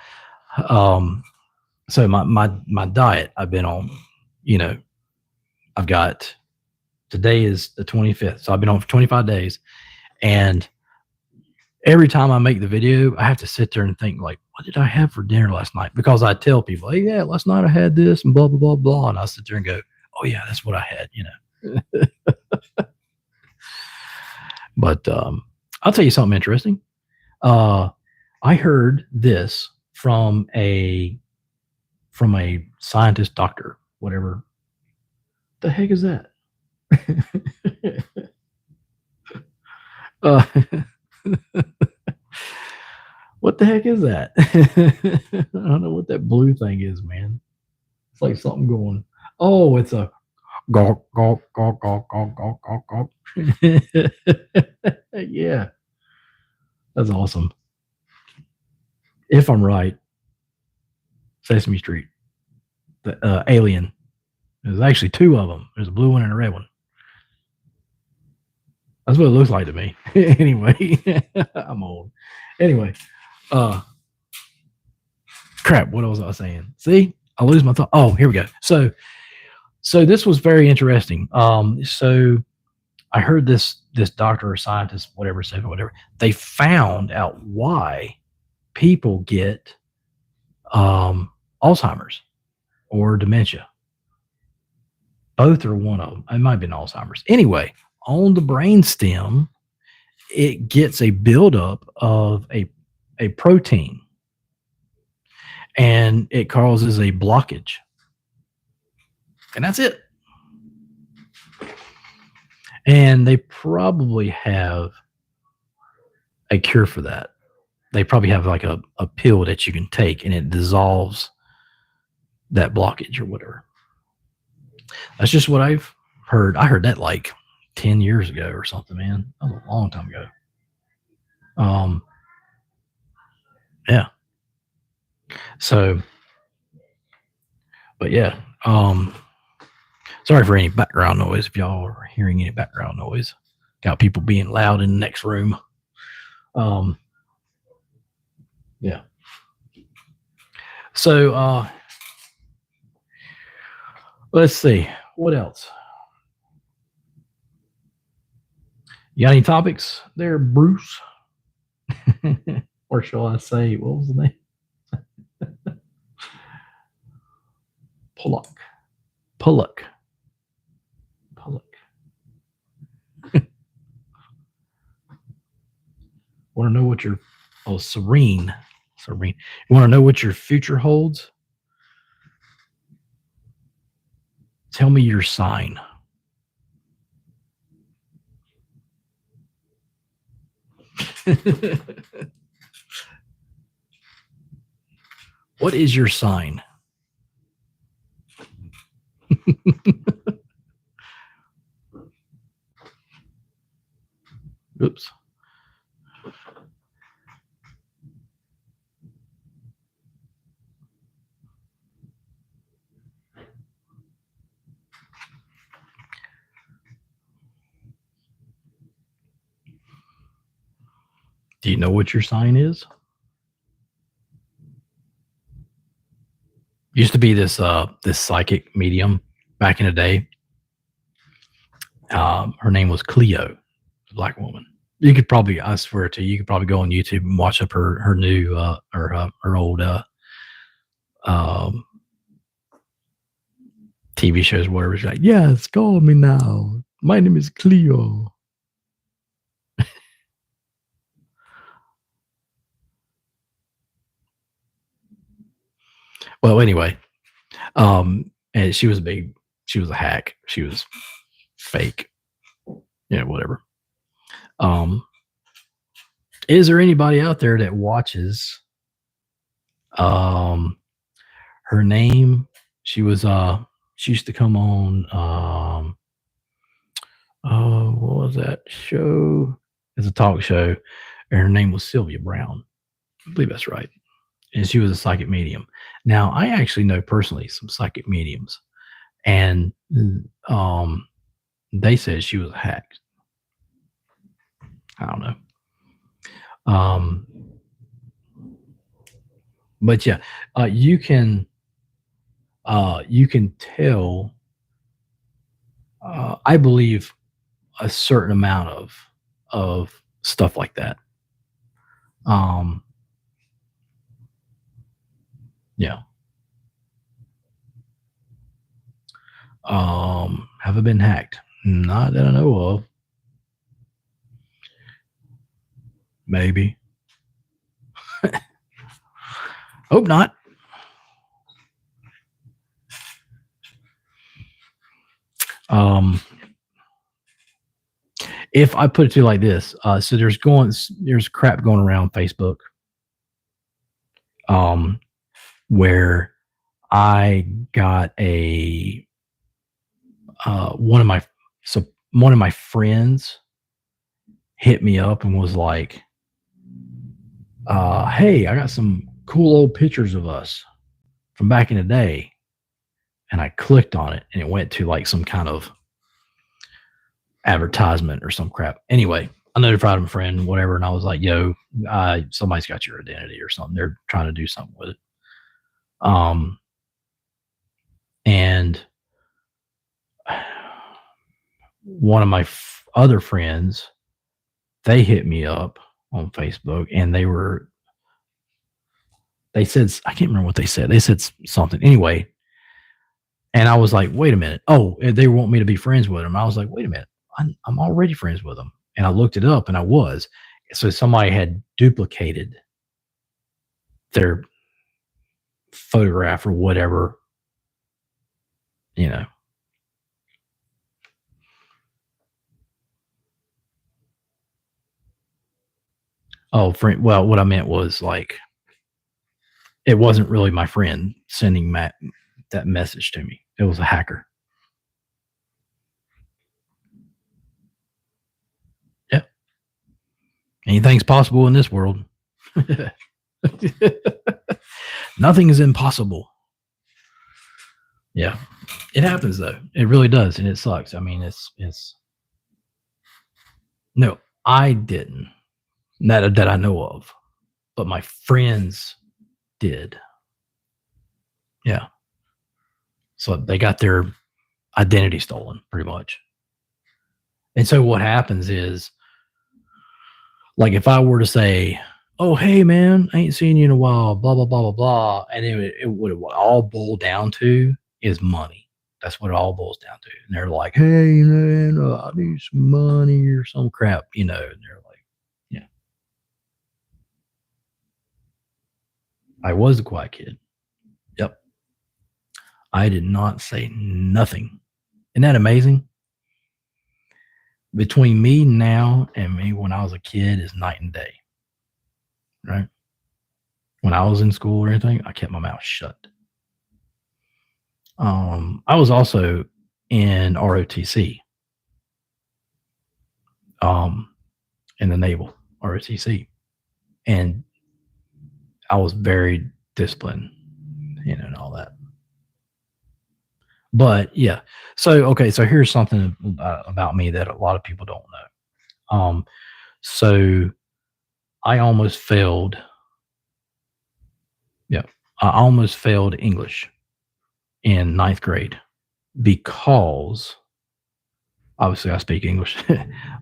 my diet I've been on, you know, I've got today is the 25th. So I've been on for 25 days. And every time I make the video, I have to sit there and think, like, what did I have for dinner last night? Because I tell people, hey, yeah, last night I had this and blah, blah, blah, blah. And I sit there and go, oh, yeah, that's what I had, you know. But I'll tell you something interesting. I heard this from a scientist, doctor, whatever. The heck is that? uh, what the heck is that? I don't know what that blue thing is, man. It's like something going. Oh, it's a gawk, gawk, gawk, gawk, gawk, gawk, gawk, gawk. Yeah, that's awesome. If I'm right, Sesame Street, the alien. There's actually two of them. There's a blue one and a red one. That's what it looks like to me. Anyway, I'm old. Anyway, crap. What was I saying? See, I lose my thought. Oh, here we go. So this was very interesting. So I heard this doctor or scientist, whatever, say whatever. They found out why people get Alzheimer's or dementia. Both are one of them. It might have been Alzheimer's. Anyway, on the brain stem, it gets a buildup of a protein, and it causes a blockage. And that's it. And they probably have a cure for that. They probably have like a pill that you can take, and it dissolves that blockage or whatever. That's just what I've heard. I heard that like 10 years ago or something, man. That was a long time ago. Yeah. So, but yeah. Sorry for any background noise. If y'all are hearing any background noise, got people being loud in the next room. Yeah. So, let's see. What else? You got any topics there, Bruce? Or shall I say, what was the name? Pollock. Want to know what your Serene. You want to know what your future holds? Tell me your sign. What is your sign? Oops. Do you know what your sign is? Used to be this psychic medium back in the day. Her name was Cleo, a black woman. You could probably, I swear to you, could probably go on YouTube and watch up her new her old TV shows, whatever. She's like, yes, call me now. My name is Cleo. Well, anyway, and she was a hack. She was fake. Yeah, whatever. Is there anybody out there that watches? Her name, she used to come on, what was that show? It's a talk show, and her name was Sylvia Brown. I believe that's right. and she was a psychic medium. Now, I actually know personally some psychic mediums, and um, they said she was hacked. I don't know. Um, but yeah, you can tell. I believe a certain amount of stuff like that. Um, yeah. Have I been hacked? Not that I know of. Maybe. Hope not. Um, if I put it to you like this, so there's crap going around Facebook, um, where I got a one of my so one of my friends hit me up and was like, "Hey, I got some cool old pictures of us from back in the day," and I clicked on it, and it went to like some kind of advertisement or some crap. Anyway, I notified my friend, whatever, and I was like, "Yo, somebody's got your identity or something. They're trying to do something with it." Um, and one of my other friends, they hit me up on Facebook, and they said, I can't remember what they said. They said something anyway, and I was like, "Wait a minute! Oh, they want me to be friends with them." I was like, "Wait a minute! I'm already friends with them," and I looked it up, and I was. So somebody had duplicated their photograph or whatever, you know. Oh, friend. Well, what I meant was like it wasn't really my friend sending that message to me. It was a hacker. Yeah, anything's possible in this world. Nothing is impossible. Yeah, it happens though. It really does, and it sucks. I mean, it's no, I didn't that I know of, but my friends did. Yeah, so they got their identity stolen, pretty much. And so what happens is, like, if I were to say, "Oh, hey, man, I ain't seen you in a while," blah blah blah blah blah, and it would all boil down to is money. That's what it all boils down to. And they're like, "Hey, man, I need some money or some crap," And they're like, "Yeah, I was the quiet kid. Yep, I did not say nothing." Isn't that amazing? Between me now and me when I was a kid is night and day, right? When I was in school or anything, I kept my mouth shut. I was also in ROTC, um, in the naval ROTC, and I was very disciplined, and all that. But yeah, so okay, so here's something about me that a lot of people don't know. So I almost failed. Yeah, I almost failed English in ninth grade because obviously I speak English,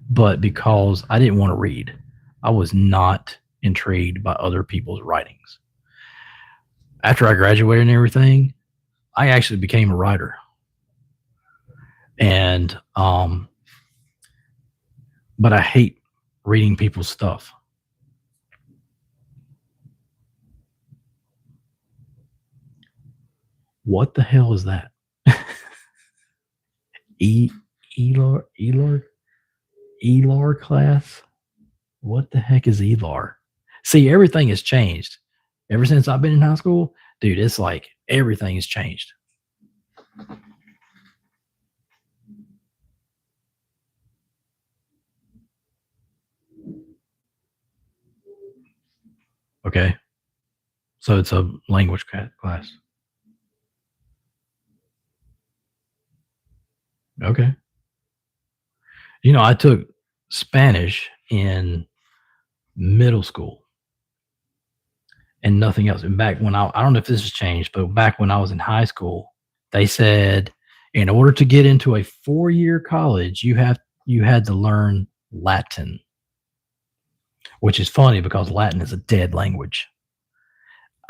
but because I didn't want to read, I was not intrigued by other people's writings. After I graduated and everything, I actually became a writer. And but I hate reading people's stuff. What the hell is that? E Elar Elar class? What the heck is Elar? See, everything has changed. Ever since I've been in high school, dude, it's like everything has changed. Okay. So it's a language class. Okay. I took Spanish in middle school and nothing else. And back when I don't know if this has changed, but back when I was in high school, they said in order to get into a 4-year college, you had to learn Latin, which is funny because Latin is a dead language.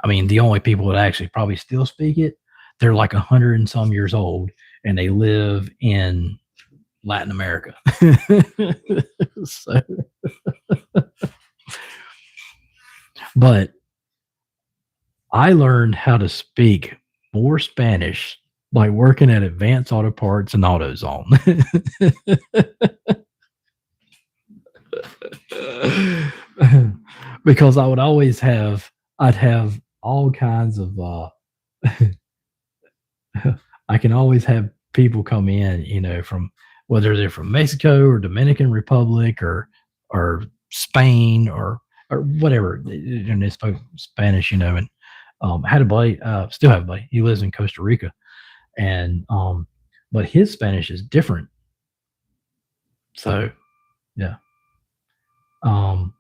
I mean, the only people that actually probably still speak it, they're like 100 and some years old, and they live in Latin America. So, but I learned how to speak more Spanish by working at Advanced Auto Parts and AutoZone. Because I'd have all kinds of I can always have people come in, from whether they're from Mexico or Dominican Republic or Spain or whatever, and they spoke Spanish, and had a buddy, still have a buddy. He lives in Costa Rica, and but his Spanish is different. So yeah, um,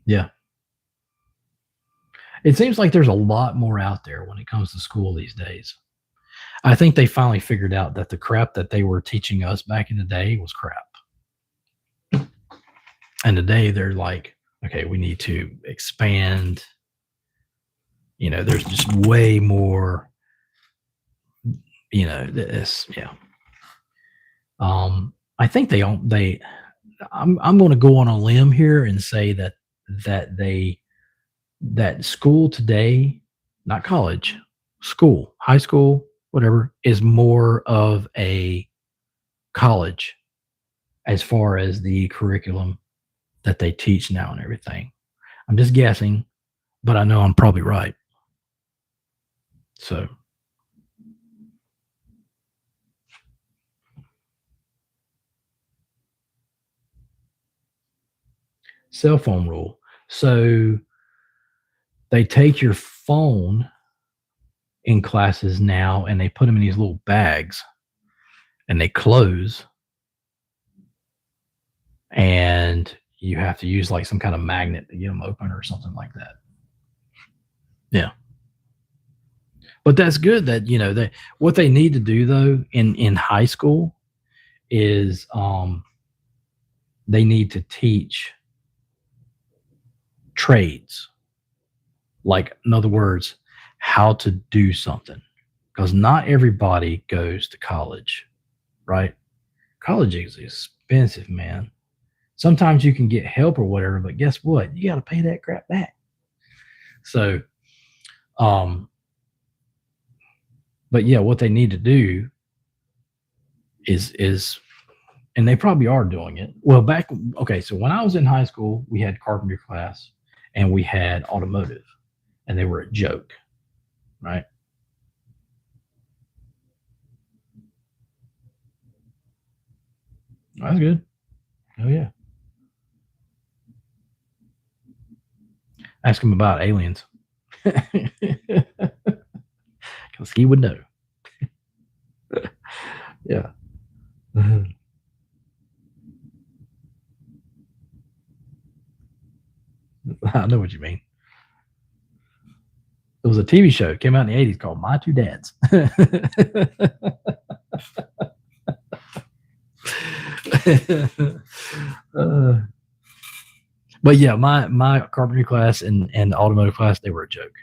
yeah. It seems like there's a lot more out there when it comes to school these days. I think they finally figured out that the crap that they were teaching us back in the day was crap. And today they're like, okay, we need to expand. There's just way more, this, yeah. I think I'm going to go on a limb here and say that that school today, not college, school, high school, whatever, is more of a college as far as the curriculum that they teach now and everything. I'm just guessing, but I know I'm probably right. So, cell phone rule. So, they take your phone in classes now and they put them in these little bags and they close, and you have to use like some kind of magnet to get them open or something like that. Yeah. But that's good that, what they need to do though in high school is they need to teach trades. Like, in other words, how to do something. Because not everybody goes to college, right? College is expensive, man. Sometimes you can get help or whatever, but guess what? You got to pay that crap back. So, but yeah, what they need to do is, and they probably are doing it. Well, okay, so when I was in high school, we had carpentry class and we had automotive, and they were a joke, right? That's good. Oh yeah. Ask him about aliens. Because he would know. Yeah. I know what you mean. There was a TV show came out in the 80s called My Two Dads. But yeah, my carpentry class and automotive class, they were a joke.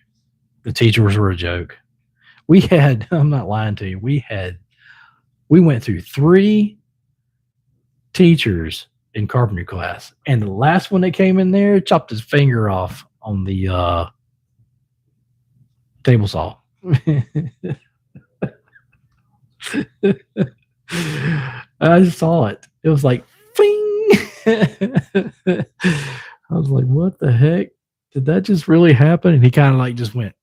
The teachers were a joke. We had, I'm not lying to you, we went through 3 teachers in carpentry class, and the last one that came in there chopped his finger off on the table saw. I just saw it. It was like, fing. I was like, what the heck? Did that just really happen? And he kind of like just went.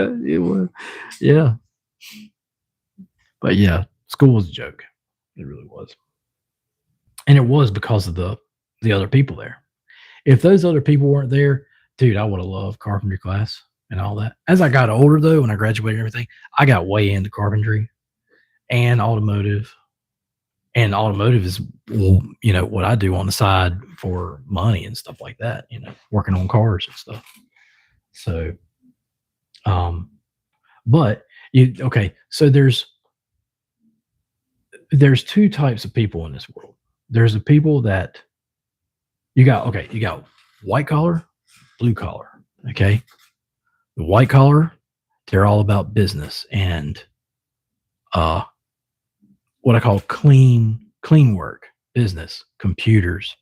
It was, yeah. But yeah, school was a joke. It really was. And it was because of the other people there. If those other people weren't there, dude, I would have loved carpentry class and all that. As I got older, though, when I graduated and everything, I got way into carpentry and automotive. And automotive is, well, what I do on the side for money and stuff like that, working on cars and stuff. So, um, but okay, so there's two types of people in this world. There's the people that you got white collar, blue collar. Okay. The white collar, they're all about business and uh what I call clean work, business, computers,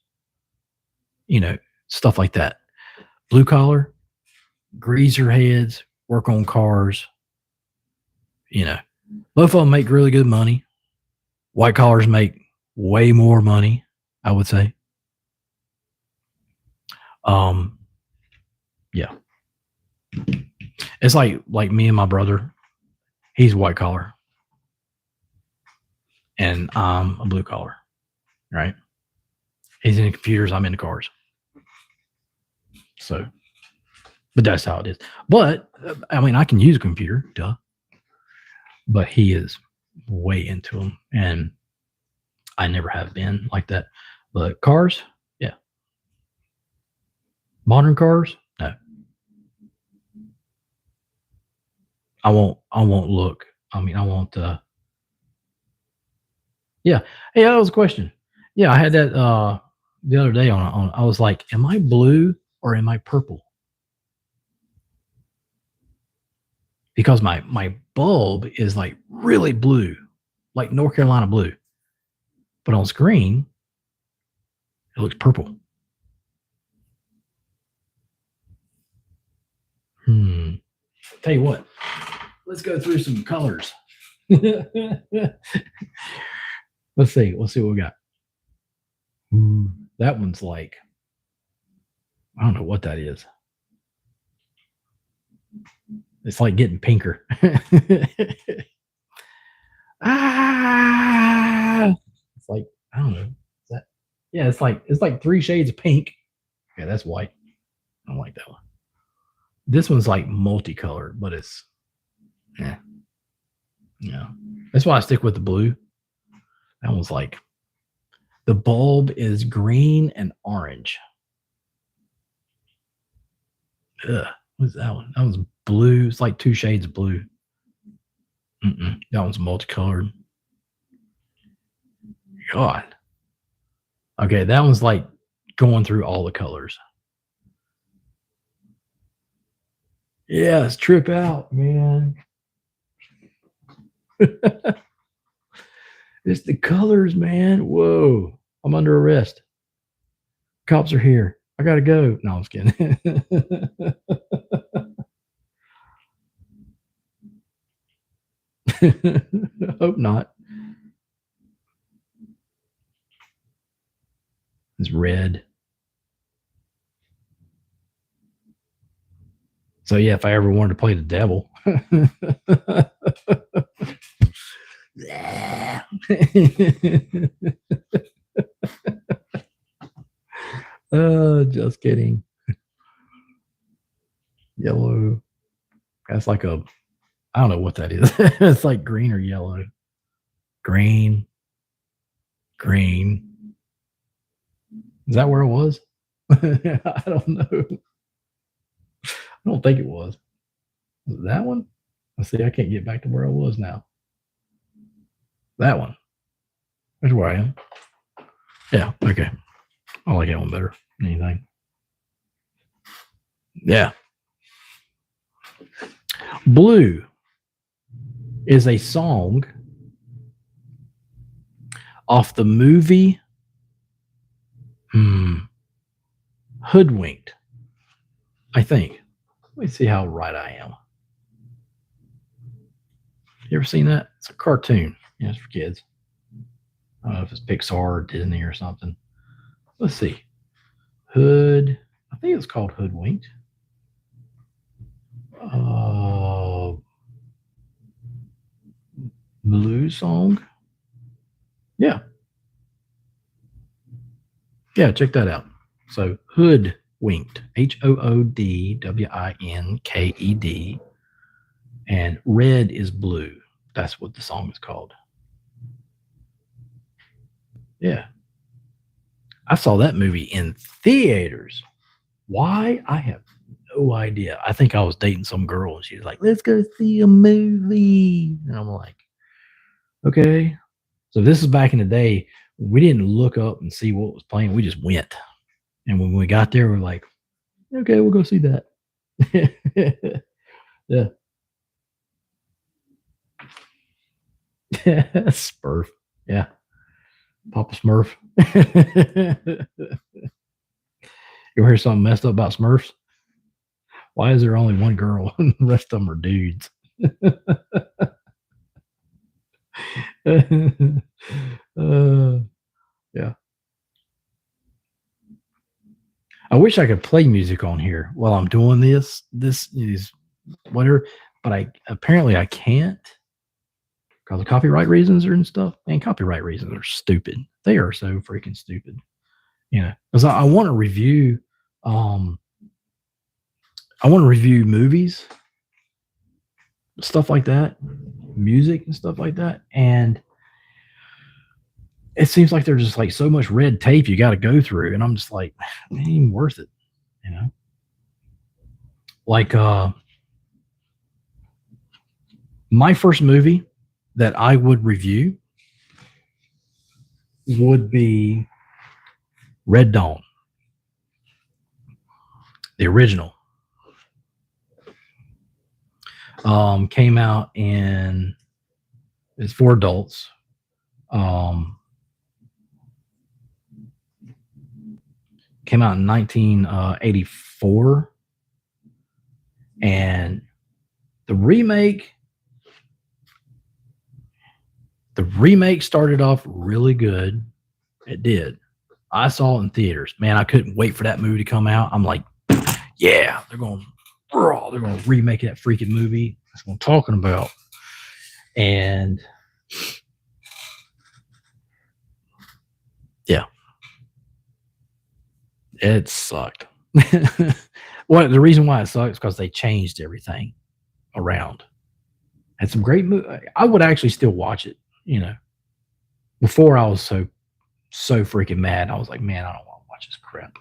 stuff like that. Blue collar, greaser heads, work on cars, you know. Both of them make really good money. White collars make way more money, I would say. Yeah. It's like me and my brother. He's white collar and I'm a blue collar, right? He's in the computers, I'm in the cars. So, but that's how it is. But I mean, I can use a computer, duh. But he is way into them, and I never have been like that. But cars, yeah. Modern cars, no. I won't look. I mean, I won't. Yeah. Hey, that was a question. Yeah, I had that the other day on. I was like, am I blue or am I purple? Because my bulb is like really blue, like North Carolina blue, but on screen it looks purple. Tell you what, let's go through some colors. Let's see. Let's see what we got. Ooh, that one's like, I don't know what that is. It's like getting pinker. Ah, it's like, I don't know. Is that? Yeah, it's like 3 shades of pink. Yeah, that's white. I don't like that one. This one's like multicolored, but it's yeah. Yeah. That's why I stick with the blue. That one's like the bulb is green and orange. Ugh. What's that one? That one's blue. It's like 2 shades of blue. That one's multicolored. God. Okay, that one's like going through all the colors. Yeah, it's trip out, man. It's the colors, man. Whoa. I'm under arrest. Cops are here. I gotta go. No, I'm just kidding. Hope not. It's red. So yeah, if I ever wanted to play the devil. Just kidding. Yellow. That's like I don't know what that is. It's like green or yellow. Green. Green. Is that where it was? I don't know. I don't think it was. Was it that one? Let's see. I can't get back to where I was now. That one. That's where I am. Yeah. Okay. I like that one better than anything. Yeah. Blue is a song off the movie Hoodwinked, I think. Let me see how right I am. You ever seen that? It's a cartoon. Yeah, it's for kids. I don't know if it's Pixar or Disney or something. Let's see. I think it's called Hoodwinked. Blue song. Yeah. Yeah, check that out. So Hoodwinked, HOODWINKED, and Red is Blue. That's what the song is called. Yeah. I saw that movie in theaters. Why? I have no idea. I think I was dating some girl and she was like, let's go see a movie. And I'm like, okay. So this is back in the day. We didn't look up and see what was playing. We just went. And when we got there, we're like, okay, we'll go see that. Yeah. Smurf. Yeah. Papa Smurf. You hear something messed up about Smurfs? Why is there only one girl and the rest of them are dudes? Yeah. I wish I could play music on here while I'm doing this is whatever, but I can't because of copyright reasons and stuff. And copyright reasons are stupid. They are so freaking stupid. Because I want to review, um, I want to review movies, stuff like that, music and stuff like that, and it seems like there's just like so much red tape you got to go through, and I'm just like, it ain't even worth it, you know. Like my first movie that I would review would be Red Dawn, the original. Came out in it's for adults. Came out in 1984, and the remake started off really good. It did. I saw it in theaters. Man, I couldn't wait for that movie to come out. I'm like, yeah, they're going to remake that freaking movie. That's what I'm talking about. And yeah, it sucked. Well, the reason why it sucks is because they changed everything around. Had some great I would actually still watch it. Before I was so freaking mad. I was like, man, I don't want to watch this crap.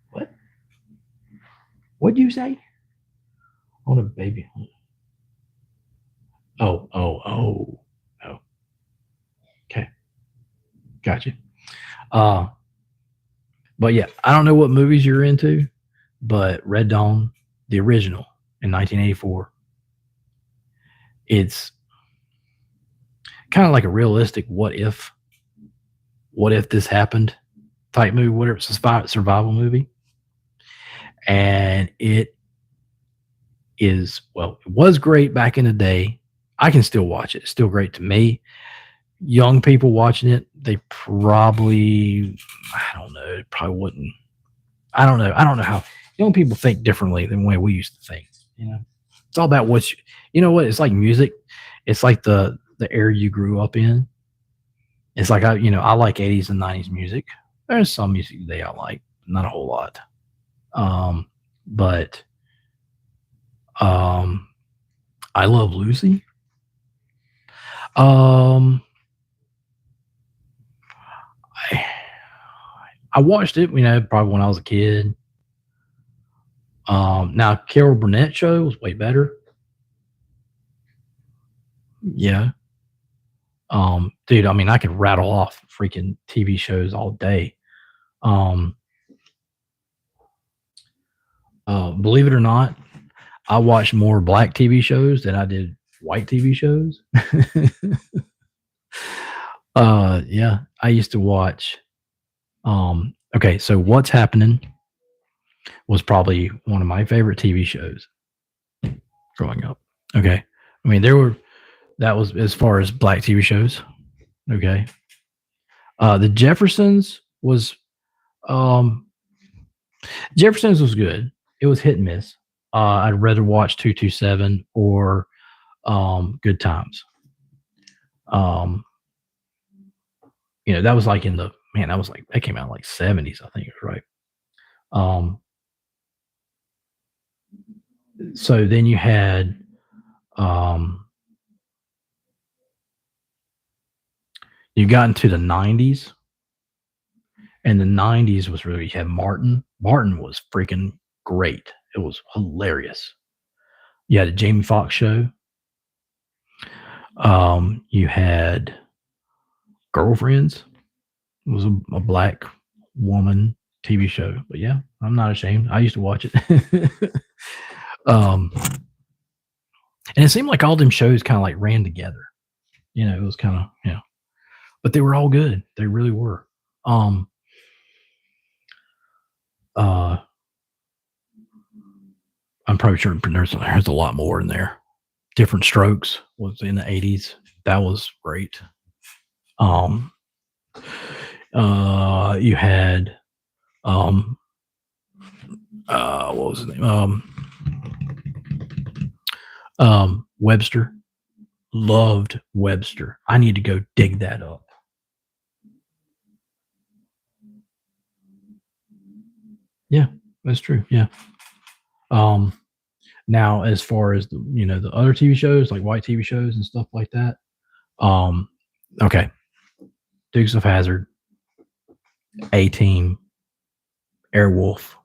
What? What'd you say? On a baby. Oh. Okay. Gotcha. But yeah, I don't know what movies you're into, but Red Dawn, the original in 1984, it's kind of like a realistic what if this happened type movie, whatever, it's a survival movie. And it was great back in the day. I can still watch it. It's still great to me. Young people watching it, they probably, I don't know, probably wouldn't. I don't know. I don't know how young people think differently than the way we used to think. It's all about what what it's like music. It's like the era you grew up in. It's like I like 80s and 90s music. There's some music today I like, not a whole lot. But I Love Lucy. I watched it, probably when I was a kid. Now Carol Burnett show was way better. Yeah. Dude, I could rattle off freaking TV shows all day. Believe it or not, I watched more black TV shows than I did white TV shows. Yeah, I used to watch. Okay, so What's Happening was probably one of my favorite TV shows growing up. Okay, that was as far as black TV shows. Okay, The Jeffersons was good. it was hit and miss. I'd rather watch 227 or Good Times. Um, that was like in the man. That was like that came out in like 70s, I think, right? Um, so then you had um, you got into the 90s, and the 90s was really you had Martin. Martin was freaking great. It was hilarious. You had a Jamie Foxx show. You had Girlfriends. It was a black woman TV show, but yeah, I'm not ashamed. I used to watch it. um, and it seemed like all them shows kind of like ran together. It was kind of but they were all good. They really were. Um, uh, I'm probably sure there's a lot more in there. Different Strokes was in the 80s. That was great. You had what was his name? Webster. Loved Webster. I need to go dig that up. Yeah, that's true. Yeah. Now as far as the other TV shows, like white TV shows and stuff like that. Okay. Dukes of Hazzard, A-Team, Airwolf,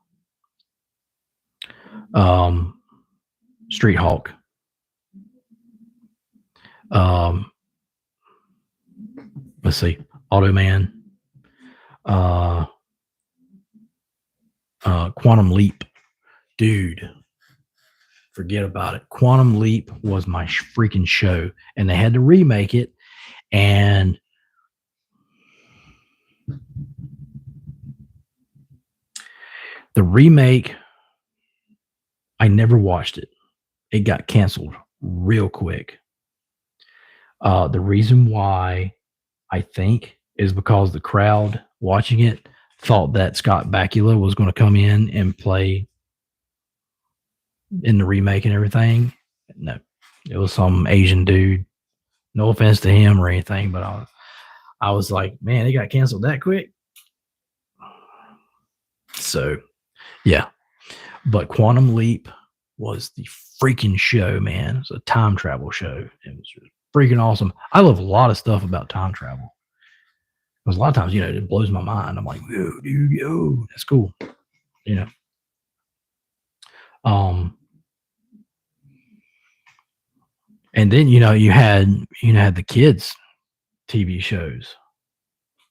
Street Hawk, let's see, Automan, Quantum Leap. Dude, forget about it. Quantum Leap was my freaking show, and they had to remake it, and the remake, I never watched it. It got canceled real quick. The reason why, I think, is because the crowd watching it thought that Scott Bakula was going to come in and play in the remake and everything. No, it was some Asian dude. No offense to him or anything, but I was like, man, it got canceled that quick. So, yeah. But Quantum Leap was the freaking show, man. It was a time travel show. It was freaking awesome. I love a lot of stuff about time travel. Because a lot of times, it blows my mind. I'm like, yo, dude, yo, that's cool. And then you had the kids TV shows.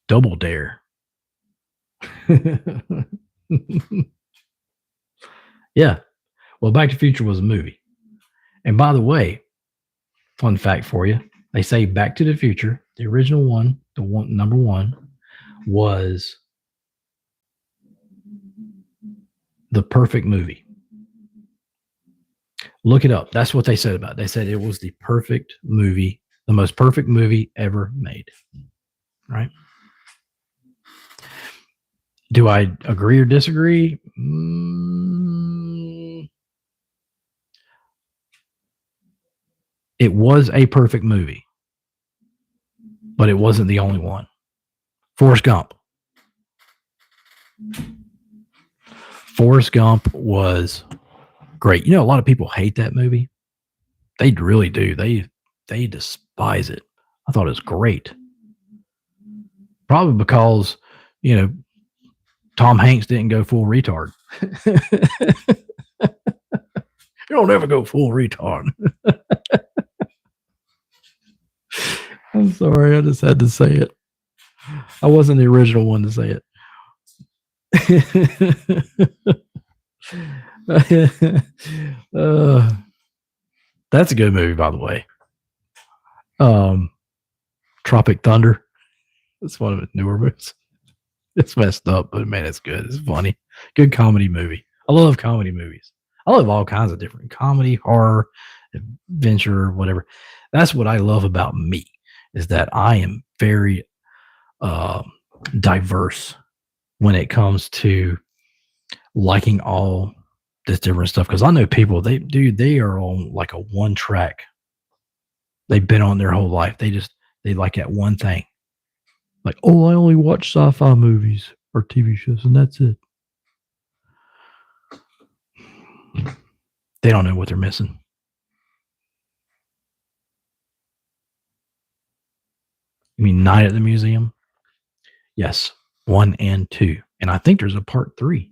Double Dare. Yeah. Well, Back to the Future was a movie. And by the way, fun fact for you, they say Back to the Future, the original one, number one, was the perfect movie. Look it up. That's what they said about it. They said it was the perfect movie, the most perfect movie ever made. Right? Do I agree or disagree? It was a perfect movie, but it wasn't the only one. Forrest Gump. Forrest Gump was great. A lot of people hate that movie. They really do. They despise it. I thought it was great. Probably because, Tom Hanks didn't go full retard. You don't ever go full retard. I'm sorry. I just had to say it. I wasn't the original one to say it. That's a good movie, by the way. Tropic Thunder. It's one of the newer movies. It's messed up, but man, it's good. It's funny. Good comedy movie. I love comedy movies. I love all kinds of different comedy, horror, adventure, whatever. That's what I love about me, is that I am very diverse when it comes to liking all this different stuff because I know people they are on like a one track. They've been on their whole life. They like that one thing. Like, oh, I only watch sci-fi movies or TV shows, and that's it. They don't know what they're missing. You mean Night at the Museum? Yes, 1 and 2. And I think there's a part 3.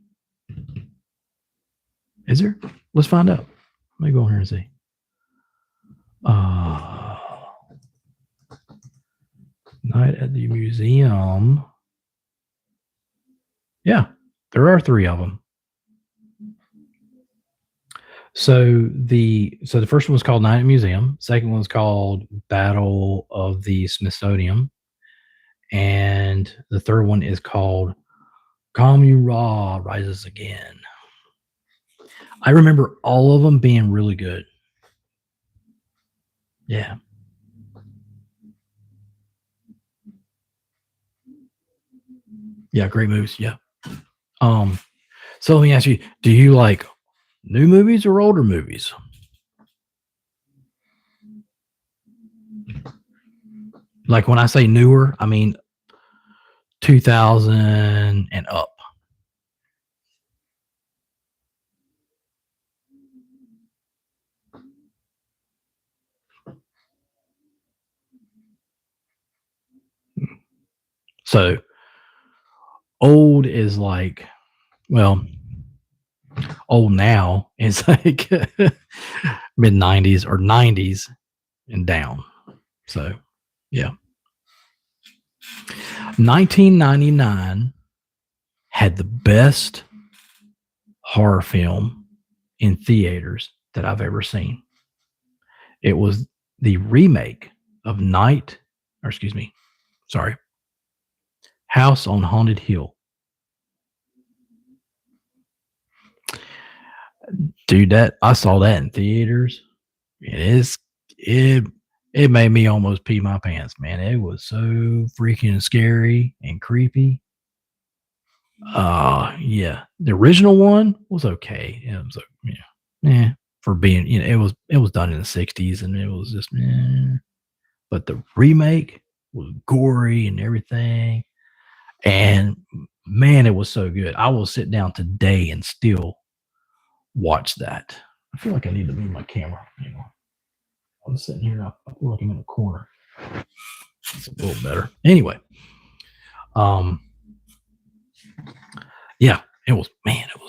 Is there? Let's find out. Let me go in here and see. Night at the Museum. Yeah, there are 3 of them. So the first one was called Night at the Museum. Second one was called Battle of the Smithsonian. And the third one is called Kamu-Ra Rises Again. I remember all of them being really good. Yeah. Yeah, great movies. Yeah. So let me ask you, do you like new movies or older movies? Like when I say newer, I mean 2000 and up. So old is like, well, old now is like mid 90s or 90s and down. So, yeah. 1999 had the best horror film in theaters that I've ever seen. It was the remake of House on Haunted Hill. Dude, I saw that in theaters. It made me almost pee my pants, man. It was so freaking scary and creepy. Yeah. The original one was okay. It was for being, it was done in the 60s and it was just but the remake was gory and everything. And man, it was so good. I will sit down today and still watch that. I feel like I need to move my camera. I was sitting here, I'm looking in the corner. It's a little better. Anyway, yeah, it was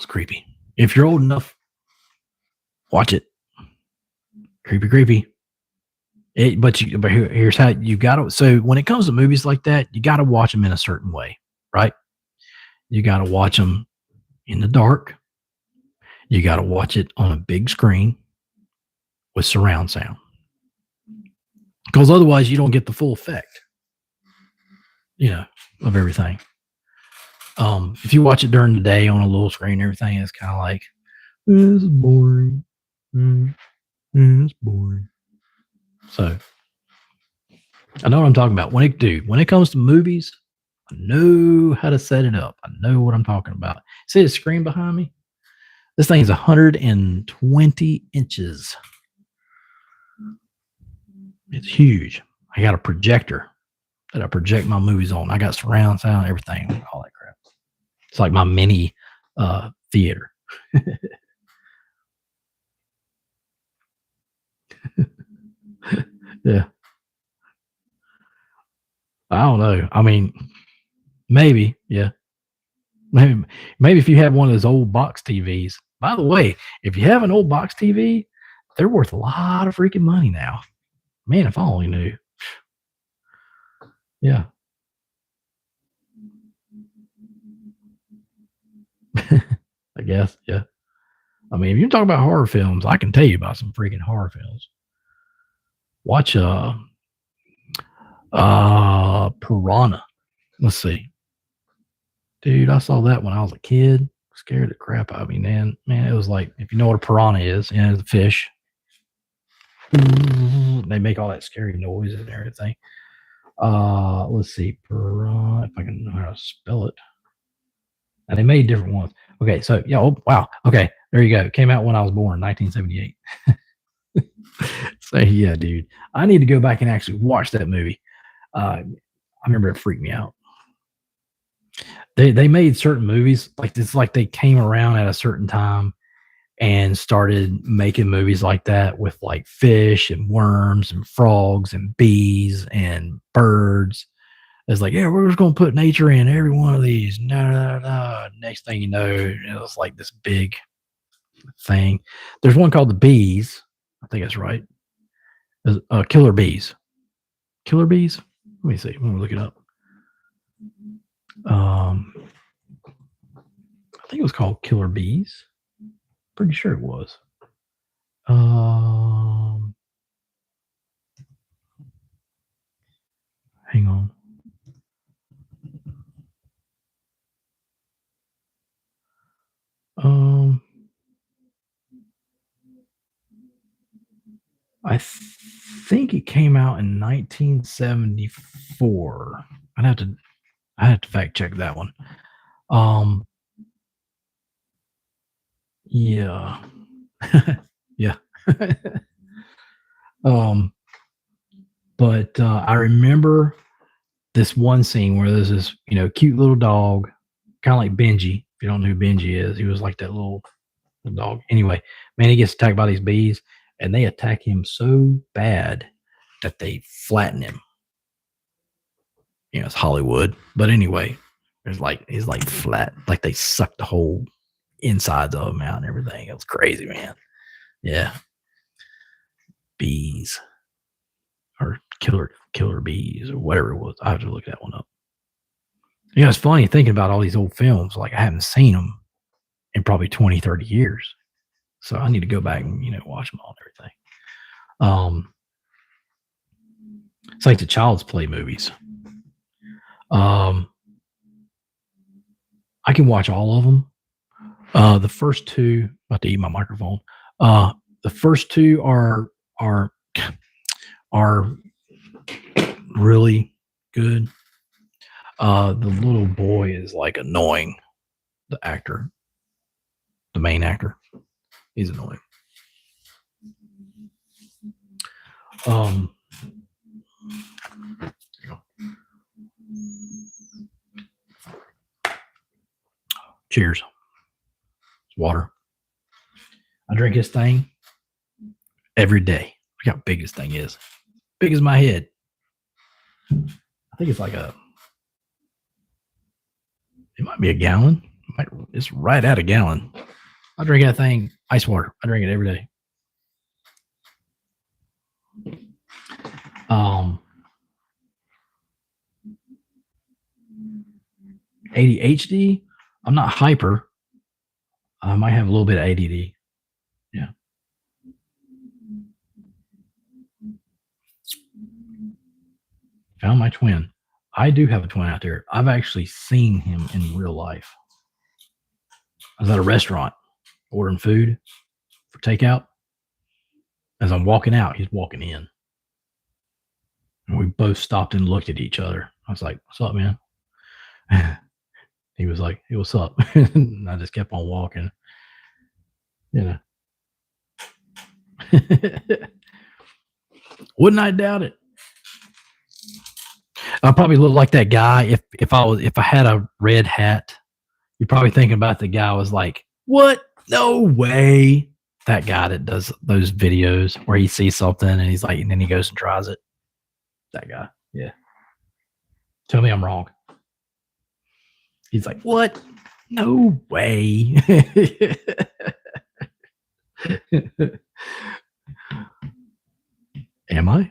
creepy. If you're old enough, watch it. Creepy. But here's how you got to. So when it comes to movies like that, you got to watch them in a certain way, right? You got to watch them in the dark. You got to watch it on a big screen with surround sound, because otherwise you don't get the full effect, of everything. If you watch it during the day on a little screen, everything is kind of like, this is boring. It's boring. So I know what I'm talking about. When it comes to movies, I know how to set it up. I know what I'm talking about. See the screen behind me? This thing is 120 inches. It's huge. I got a projector that I project my movies on. I got surround sound, everything, all that crap. It's like my mini theater. Yeah. I don't know. I mean, maybe, yeah. Maybe if you have one of those old box TVs. By the way, if you have an old box TV, they're worth a lot of freaking money now. Man, if I only knew. Yeah. I guess, yeah. I mean, if you're talking about horror films, I can tell you about some freaking horror films. Watch Piranha. Let's see. Dude, I saw that when I was a kid. Scared the crap out of me, man. Man, it was like, if you know what a piranha is, it's a fish. They make all that scary noise and everything. Let's see. Piranha, if I can know how to spell it. And they made different ones. Okay, so yeah, oh, wow. Okay. There you go. Came out when I was born, 1978. So yeah, dude, I need to go back and actually watch that movie. I remember it freaked me out. They made certain movies like this, like they came around at a certain time and started making movies like that with like fish and worms and frogs and bees and birds. It's like, yeah, we're just gonna put nature in every one of these. No, no, no. Next thing you know, it was like this big thing. There's one called the bees. I think that's right. Killer bees. Killer bees. Let me see. Let me look it up. I think it was called Killer Bees. Pretty sure it was. Hang on. I think it came out in 1974. I have to fact check that one. Yeah. Yeah. But I remember this one scene where there's this, cute little dog, kind of like Benji. If you don't know who Benji is, he was like that little dog. Anyway, man, he gets attacked by these bees, and they attack him so bad that they flatten him. It's Hollywood, but anyway, he's like flat, like they suck the whole insides of him out and everything. It was crazy, man. Yeah, bees or killer bees or whatever it was. I have to look that one up. It's funny thinking about all these old films. Like I haven't seen them in probably 20, 30 years. So I need to go back and, watch them all and everything. It's like the Child's Play movies. I can watch all of them. The first two, about to eat my microphone. The first two are really good. The little boy is like annoying. The actor, the main actor, he's annoying. Cheers. It's water. I drink this thing every day. Look how big this thing is. Big as my head. I think it's like it might be a gallon. It's right at a gallon. I drink that thing, ice water. I drink it every day. ADHD. I'm not hyper. I might have a little bit of ADD. Yeah. Found my twin. I do have a twin out there. I've actually seen him in real life. I was at a restaurant ordering food for takeout. As I'm walking out, he's walking in. And we both stopped and looked at each other. I was like, "What's up, man?" He was like, "Hey, what's up?" And I just kept on walking. Wouldn't I doubt it? I probably look like that guy if I had a red hat. You're probably thinking about the guy was like, "What? No way!" That guy that does those videos where he sees something and he's like, and then he goes and tries it. That guy, yeah. Tell me I'm wrong. He's like, "What? No way!" Am I?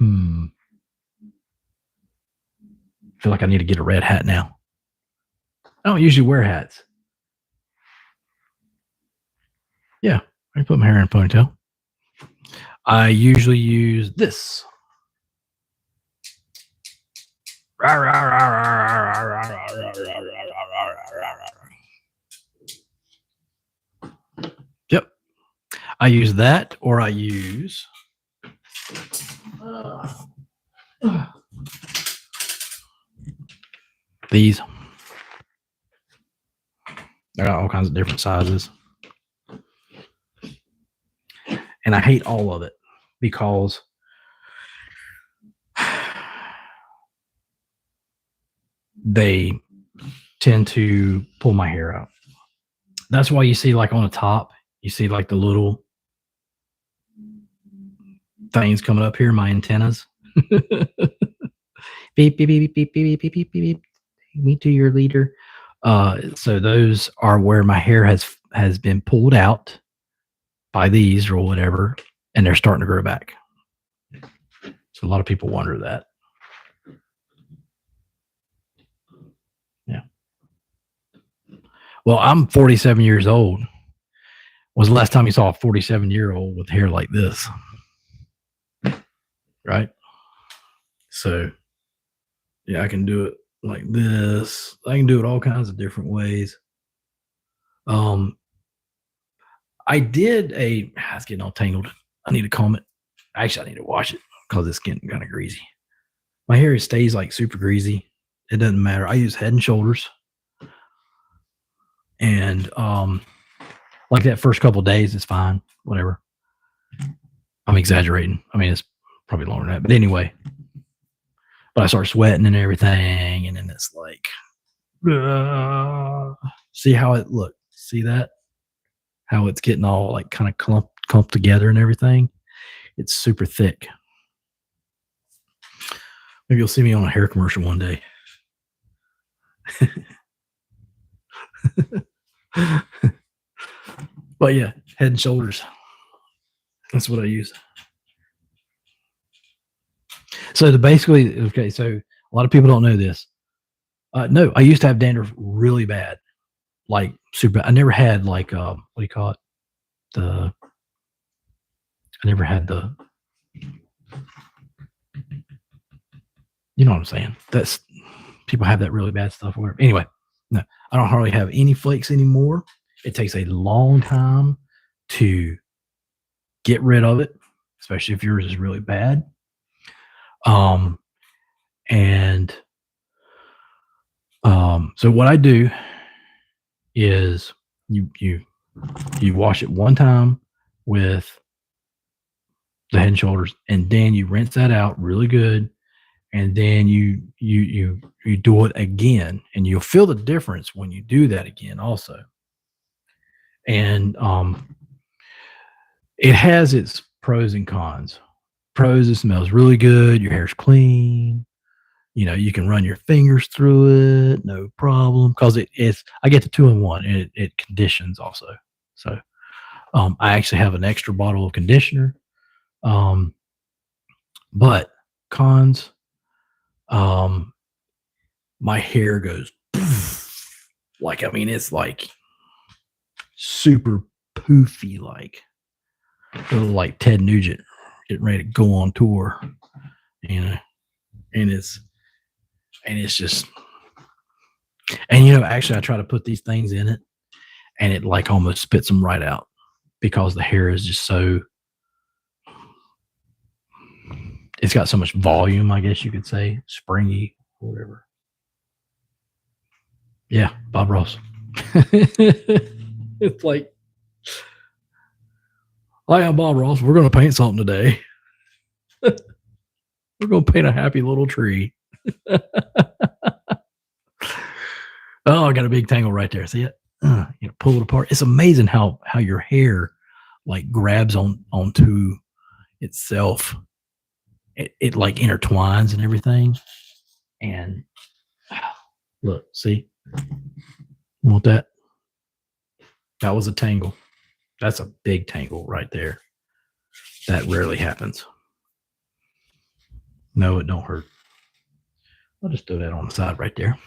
I feel like I need to get a red hat now. I don't usually wear hats. Yeah, I put my hair in a ponytail. I usually use this. Yep. I use that, or I use these. I got all kinds of different sizes. And I hate all of it because they tend to pull my hair out. That's why you see, like, on the top, you see like the little things coming up here, my antennas. Beep, beep, beep, beep, beep, beep, beep, beep, beep. Me to your leader. So those are where my hair has been pulled out by these or whatever, and they're starting to grow back. So a lot of people wonder that. Yeah. Well, I'm 47 years old. Was the last time you saw a 47-year-old with hair like this? Right? So, yeah, I can do it like this. I can do it all kinds of different ways. I did it's getting all tangled. I need to comb it. Actually, I need to wash it because it's getting kind of greasy. My hair stays like super greasy. It doesn't matter. I use Head and Shoulders. And like that first couple days, it's fine. Whatever. I'm exaggerating. I mean, it's probably longer than that. But anyway, but I start sweating and everything. And then it's like, see how it look? See that? How it's getting all like kind of clumped together and everything. It's super thick. Maybe you'll see me on a hair commercial one day. But yeah, Head and Shoulders. That's what I use. So basically, okay, so a lot of people don't know this. No, I used to have dandruff really bad, like super. I never had like what do you call it? I never had the. You know what I'm saying? That's people have that really bad stuff. Or whatever. Anyway, no, I don't hardly have any flakes anymore. It takes a long time to get rid of it, especially if yours is really bad. So what I do is you wash it one time with the Head and Shoulders, and then you rinse that out really good, and then you do it again, and you'll feel the difference when you do that again also. And it has its pros and cons. Pros, it smells really good, your hair's clean, you can run your fingers through it, no problem, because I get the 2-in-1, and it conditions also. So I actually have an extra bottle of conditioner. But cons, my hair goes like, I mean, it's like super poofy, like Ted Nugent getting ready to go on tour, and it's just, and actually I try to put these things in it, and it like almost spits them right out because the hair is just so, it's got so much volume, I guess you could say, springy, whatever. Yeah, Bob Ross. It's like, hi, I'm Bob Ross. We're going to paint something today. We're going to paint a happy little tree. Oh, I got a big tangle right there. See it? Pull it apart. It's amazing how your hair like grabs onto itself. It like intertwines and everything. And look, see? Want that? That was a tangle. That's a big tangle right there. That rarely happens. No, it don't hurt. I'll just throw that on the side right there.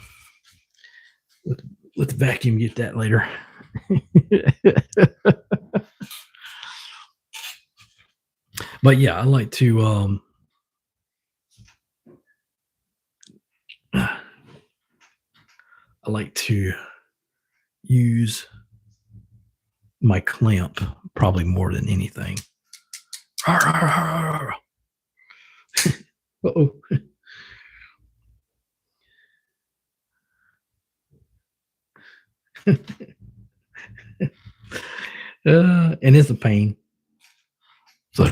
Let the vacuum get that later. But yeah, I like to use my clamp probably more than anything. Uh-oh. And it's a pain. So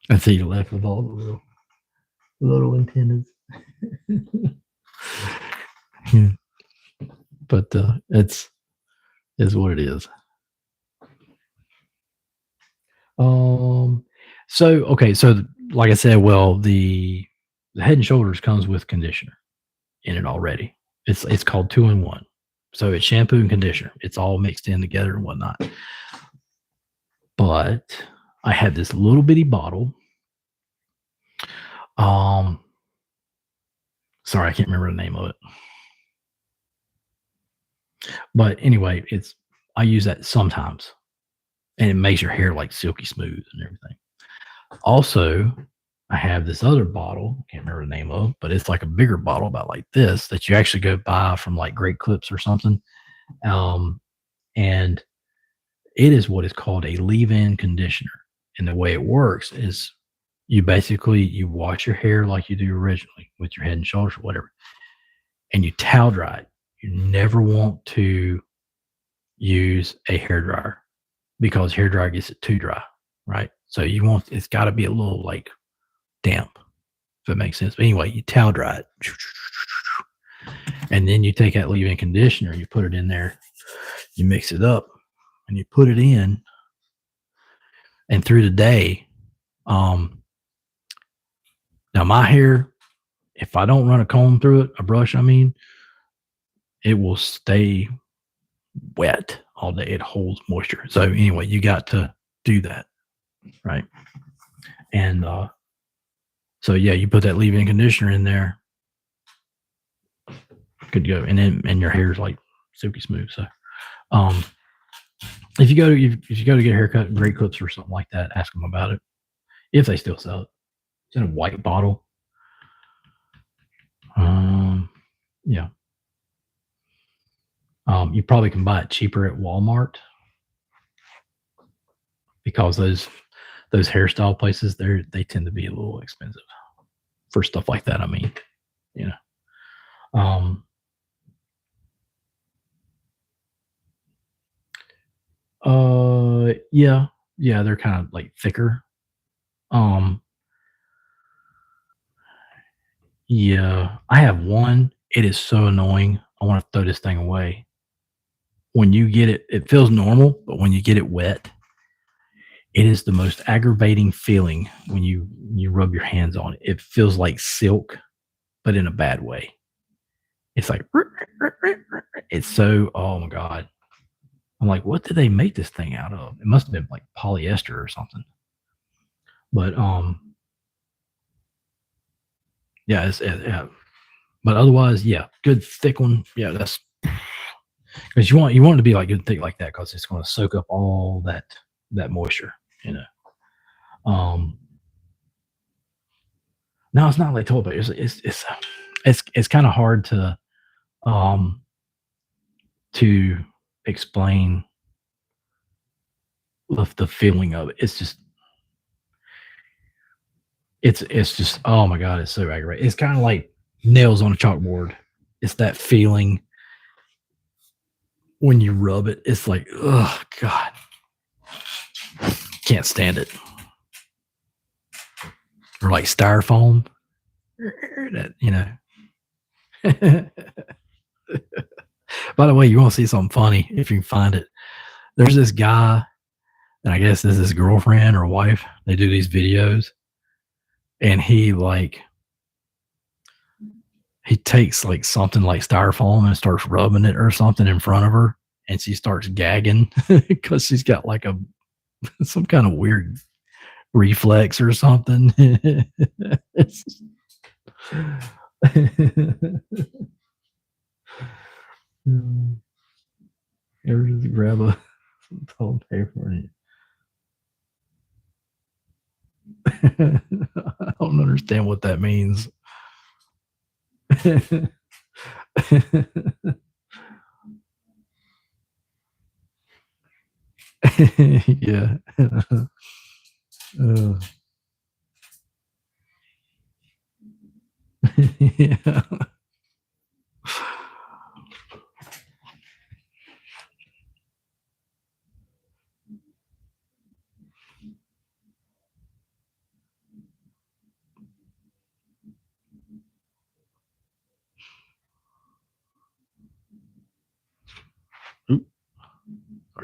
I see you left with all the little antennas. Yeah. But it's is what it is. Um. So okay. So like I said, well, the Head and Shoulders comes with conditioner in it already. It's called 2-in-1. So it's shampoo and conditioner. It's all mixed in together and whatnot. But I had this little bitty bottle. Um. Sorry, I can't remember the name of it. But anyway, it's I use that sometimes, and it makes your hair like silky smooth and everything. Also, I have this other bottle, can't remember the name of, but it's like a bigger bottle about like this that you actually go buy from like Great Clips or something. Um, and it is what is called a leave-in conditioner. And the way it works is you wash your hair like you do originally with your Head and Shoulders or whatever, and you towel dry it. You never want to use a hair dryer because hair dryer gets it too dry, right? So it's got to be a little like damp, if it makes sense. But anyway, you towel dry it, and then you take that leave-in conditioner, you put it in there, you mix it up, and you put it in, and through the day, um, now my hair, if I don't run a comb through it, a brush, I mean, it will stay wet all day. It holds moisture. So anyway, you got to do that, right? And so yeah, you put that leave-in conditioner in there, good to go, and your hair is like silky smooth. So um, if you go to get a haircut, Great Clips or something like that, ask them about it if they still sell it. It's in a white bottle. Yeah. You probably can buy it cheaper at Walmart because those hairstyle places they tend to be a little expensive for stuff like that. I mean, you know. Yeah, yeah, they're kind of like thicker. Um, yeah, I have one. It is so annoying. I want to throw this thing away. When you get it, it feels normal, but when you get it wet, it is the most aggravating feeling when you rub your hands on it. It feels like silk, but in a bad way. It's like it's so oh my god. I'm like, what did they make this thing out of? It must have been like polyester or something. But yeah, yeah. But otherwise, yeah, good thick one. Yeah, that's because you want it to be like good thick like that because it's going to soak up all that moisture. You know. No, it's not like toilet paper. It's kind of hard um to explain the feeling of it. It's just oh my god, it's so aggravating. It's kind of like nails on a chalkboard. It's that feeling when you rub it. It's like oh god, can't stand it. Or like styrofoam, that you know. By the way, you want to see something funny if you can find it. There's this guy, and I guess this is his girlfriend or wife. They do these videos, and he takes like something like styrofoam and starts rubbing it or something in front of her, and she starts gagging because she's got like a some kind of weird reflex or something. Ever just grab a toilet paper and I don't understand what that means. Yeah. Uh, yeah.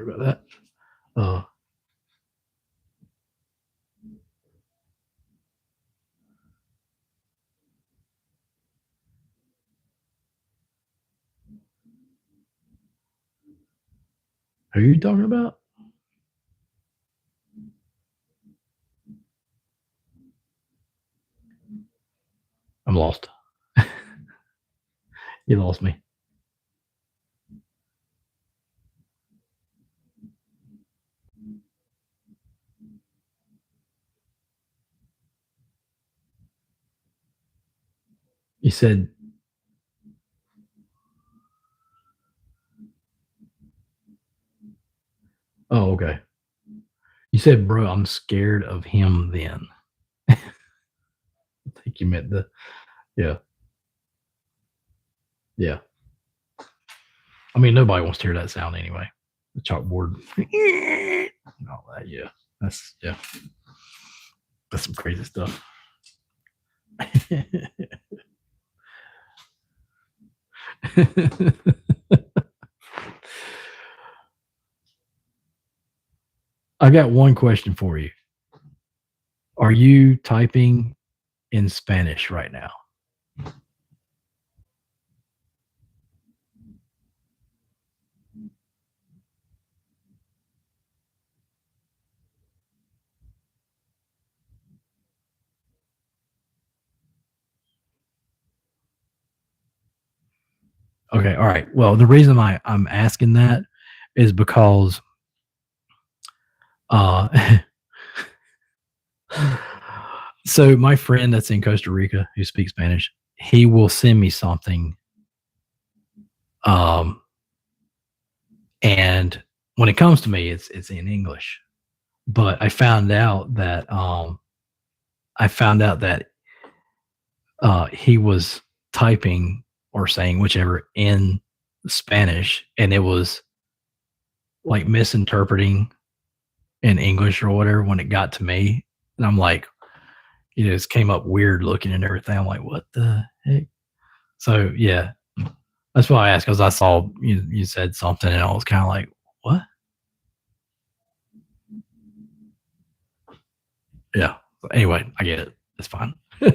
Sorry about that. Uh, who are you talking about? I'm lost. You lost me. You said, oh, okay. You said, bro, I'm scared of him then. I think you meant yeah. Yeah. I mean, nobody wants to hear that sound anyway. The chalkboard. And all that. Yeah. Yeah. That's some crazy stuff. I got one question for you. Are you typing in Spanish right now? Okay. All right. Well, the reason I'm asking that is because uh so my friend that's in Costa Rica who speaks Spanish, he will send me something. Um and when it comes to me, it's in English. But I found out that he was typing or saying whichever in Spanish, and it was like misinterpreting in English or whatever when it got to me. And I'm like, it came up weird looking and everything. I'm like, what the heck? So yeah, that's why I asked, because I saw you said something and I was kind of like, what? Yeah. Anyway, I get it. It's fine. I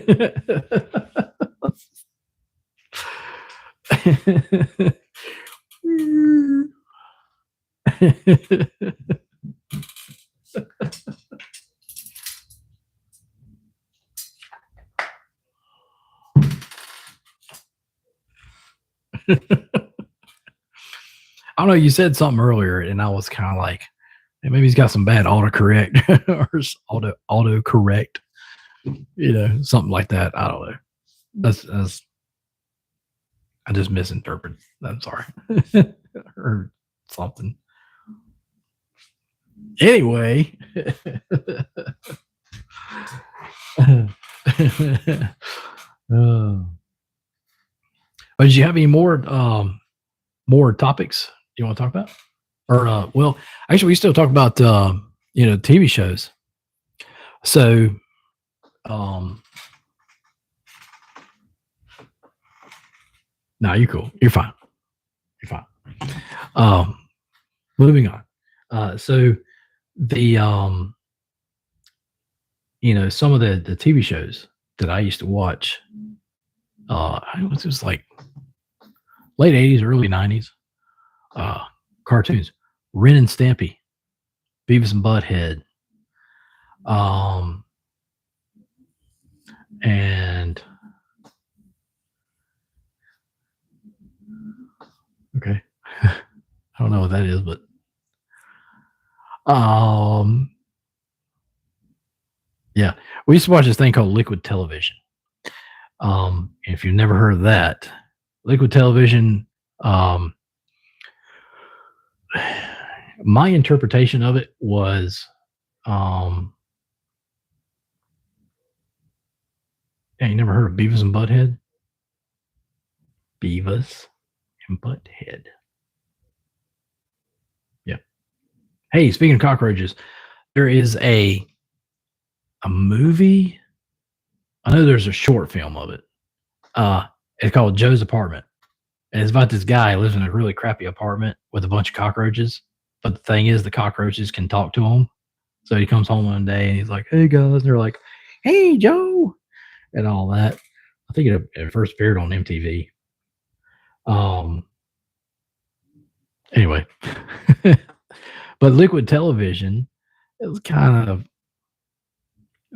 don't know. You said something earlier, and I was kind of like, hey, maybe he's got some bad autocorrect or autocorrect, something like that. I don't know. That's I just misinterpreted. I'm sorry, or something. Anyway, but did you have any more topics you want to talk about? Or well, actually, we still talk about TV shows. So, no, you're cool. You're fine. You're fine. Moving on. So the some of the TV shows that I used to watch, it was like late 80s, early 90s, cartoons. Ren and Stampy, Beavis and Butthead, and okay, I don't know what that is, but yeah, we used to watch this thing called Liquid Television. If you've never heard of that, Liquid Television, my interpretation of it was, yeah, you never heard of Beavis and Butthead? Beavis and Butthead. Yeah. Hey, speaking of cockroaches, there is a movie. I know there's a short film of it. It's called Joe's Apartment. And it's about this guy who lives in a really crappy apartment with a bunch of cockroaches, But the thing is, the cockroaches can talk to him. So he comes home one day and he's like, "Hey guys," and they're like, "Hey Joe," and all that. I think it first appeared on MTV. Um. Anyway, but Liquid Television, it was kind of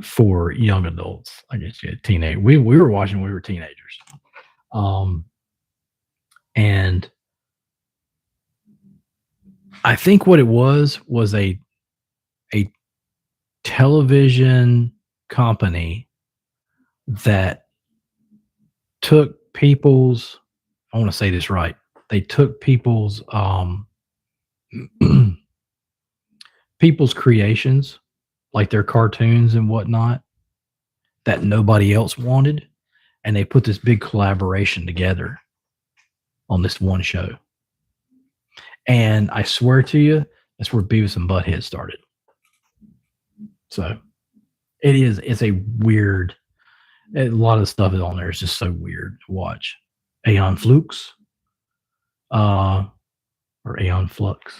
for young adults. I guess yeah, teenage. We were watching when we were teenagers. Um, and I think what it was a television company that took people's, I want to say this right. They took people's creations, like their cartoons and whatnot, that nobody else wanted, and they put this big collaboration together on this one show. And I swear to you, that's where Beavis and Butthead started. So it's a weird, a lot of stuff is on there. It's just so weird to watch. Aeon Flux, or Aeon Flux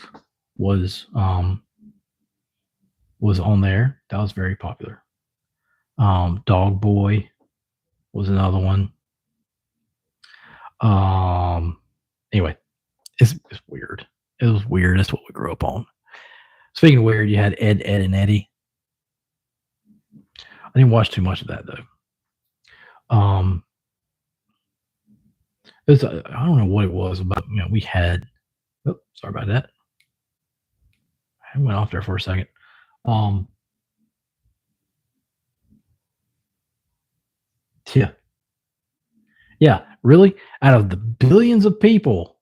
was on there. That was very popular. Dog Boy was another one. Anyway, it's weird. It was weird. That's what we grew up on. Speaking of weird, you had Ed, Ed, and Eddie. I didn't watch too much of that though. I don't know what it was about. We had. Oh, sorry about that. I went off there for a second. Yeah, yeah. Really, out of the billions of people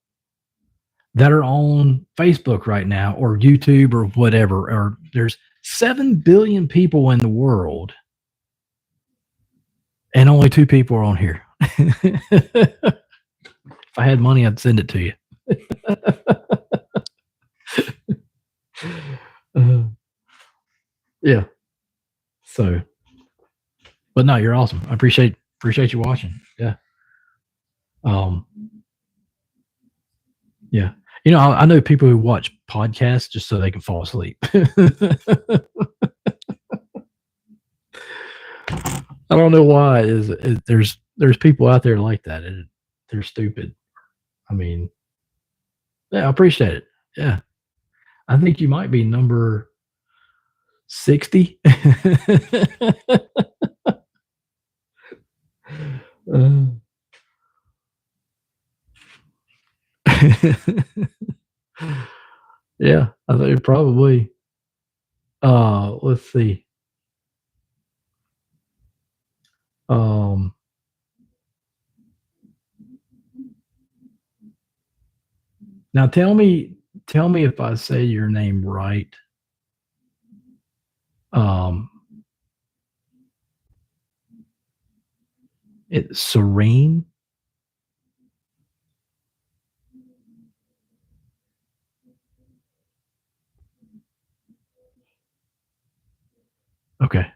that are on Facebook right now, or YouTube, or whatever, or there's 7 billion people in the world, and only 2 people are on here. If I had money, I'd send it to you. Yeah. So, but no, you're awesome. I appreciate you watching. Yeah. Yeah. I know people who watch podcasts just so they can fall asleep. I don't know why. There's people out there like that, and they're stupid. I mean, yeah, I appreciate it. Yeah, I think you might be number 60. Yeah, I think probably. Let's see. Um, Now tell me if I say your name right. Um, it's Serene. Okay,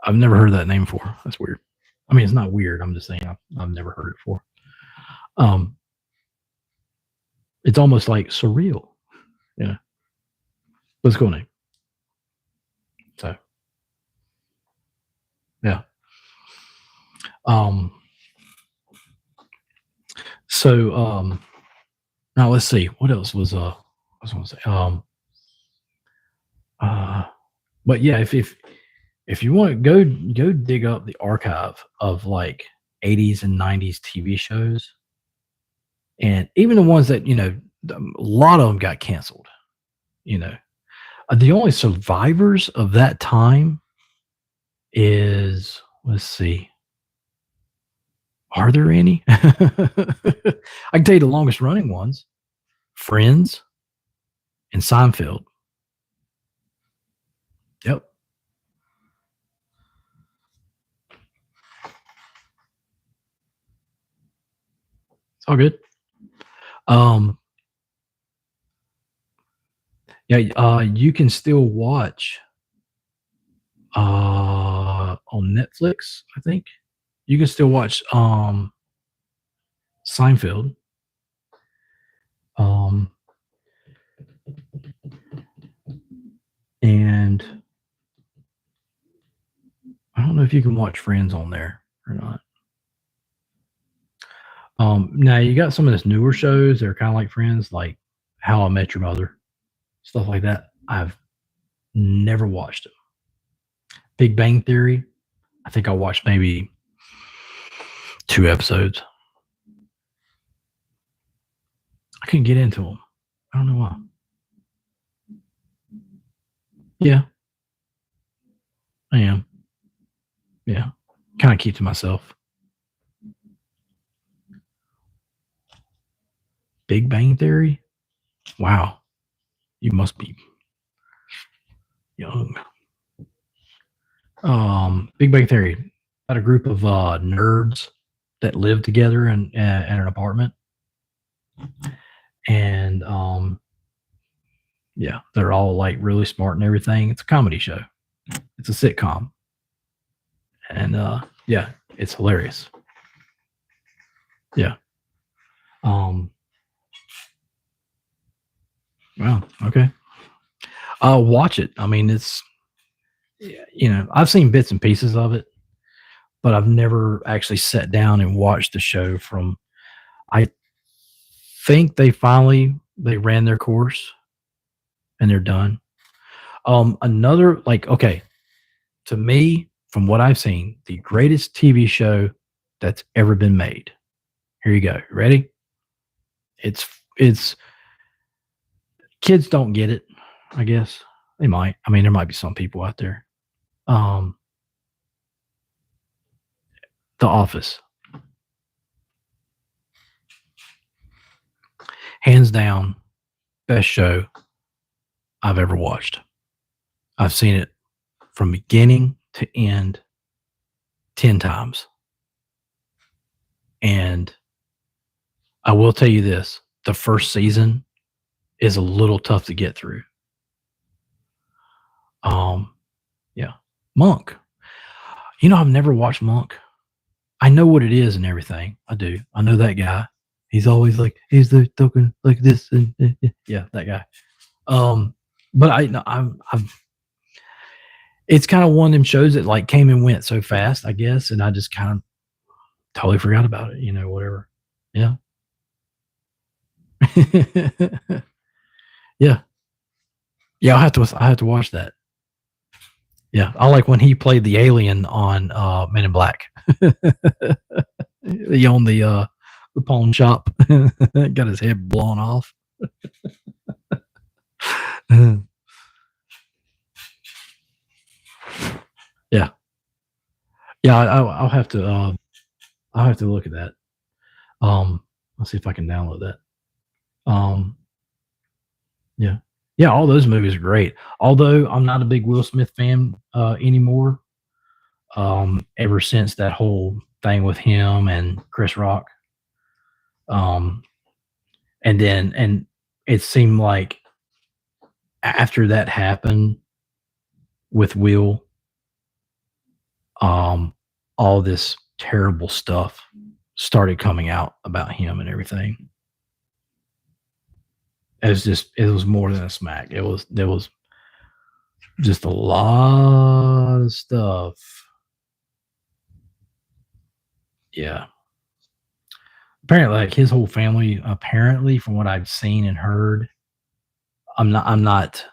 I've never heard that name before. That's weird. I mean, it's not weird. I'm just saying I've never heard it before. Um, it's almost like surreal. Yeah, let's go name. So yeah. Um, so now let's see what else was I was going to say. But yeah, if you want to go dig up the archive of like 80s and 90s TV shows, and even the ones that a lot of them got canceled. The only survivors of that time is, let's see, are there any? I can tell you the longest running ones: Friends and Seinfeld. Yep. It's all good. Um, yeah, you can still watch on Netflix, I think. You can still watch Seinfeld. Um, if you can watch Friends on there or not. Now you got some of this newer shows that are kind of like Friends, like How I Met Your Mother, stuff like that. I've never watched them. Big Bang Theory, I think I watched maybe 2 episodes. I couldn't get into them. I don't know why. Yeah, I am. Yeah, kind of keep to myself. Big Bang Theory? Wow, you must be young. Big Bang Theory. Got a group of nerds that live together in an apartment, and yeah, they're all like really smart and everything. It's a comedy show. It's a sitcom, and yeah, it's hilarious. Yeah. Wow. Okay. Watch it. I mean, it's I've seen bits and pieces of it, but I've never actually sat down and watched the show from. I think they ran their course and they're done. Another like okay, to me, from what I've seen, the greatest TV show that's ever been made. Here you go. Ready? It's kids don't get it. I guess they might. I mean, there might be some people out there. Um, The Office, hands down, best show I've ever watched. I've seen it from beginning to end 10 times, and I will tell you this: the first season is a little tough to get through. Um, yeah, Monk. I've never watched Monk. I know what it is and everything. I do. I know that guy. He's always like he's the token like this and yeah, that guy. But I no, I've it's kind of one of them shows that like came and went so fast, I guess, and I just kind of totally forgot about it. Whatever. Yeah. Yeah. Yeah. I have to watch that. Yeah, I like when he played the alien on Men in Black. He owned the pawn shop, got his head blown off. Yeah, yeah. I'll have to look at that. Let's see if I can download that. Yeah, yeah. All those movies are great. Although I'm not a big Will Smith fan anymore. Ever since that whole thing with him and Chris Rock. Um, and it seemed like after that happened with Will, all this terrible stuff started coming out about him and everything. It was more than a smack. There was just a lot of stuff. Yeah. Apparently, like his whole family, apparently, from what I've seen and heard, I'm not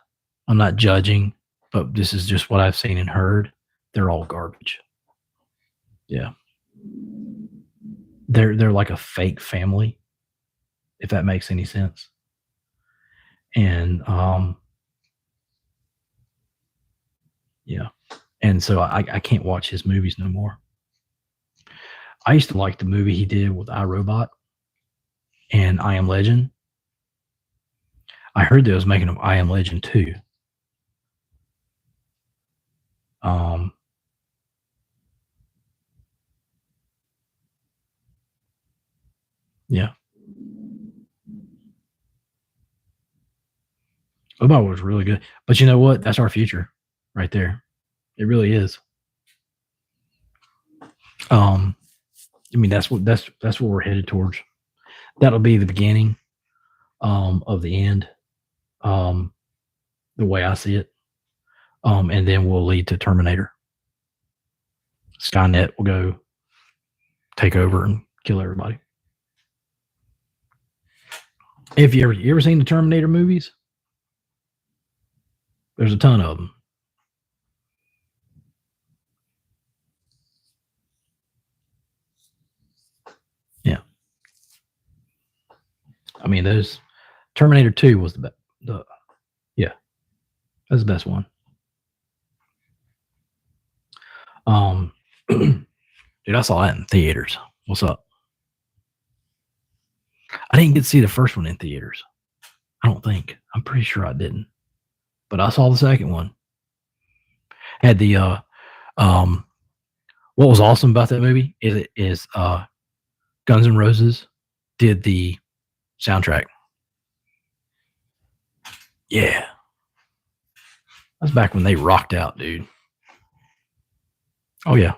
judging, but this is just what I've seen and heard. They're all garbage. Yeah. They're like a fake family, if that makes any sense. And yeah. And so I can't watch his movies no more. I used to like the movie he did with iRobot and I Am Legend. I heard they was making of I Am Legend too. Yeah. Robot was really good. But you know what? That's our future right there. It really is. I mean that's what we're headed towards. That'll be the beginning of the end. The way I see it. And then we'll lead to Terminator. Skynet will go take over and kill everybody. If you ever seen the Terminator movies? There's a ton of them. Yeah. I mean, those Terminator 2 was the yeah, that's the best one. Dude, I saw that in theaters. What's up? I didn't get to see the first one in theaters. I don't think. I'm pretty sure I didn't. But I saw the second one. Had the what was awesome about that movie is Guns N' Roses did the soundtrack. Yeah. That's back when they rocked out, dude. Oh yeah.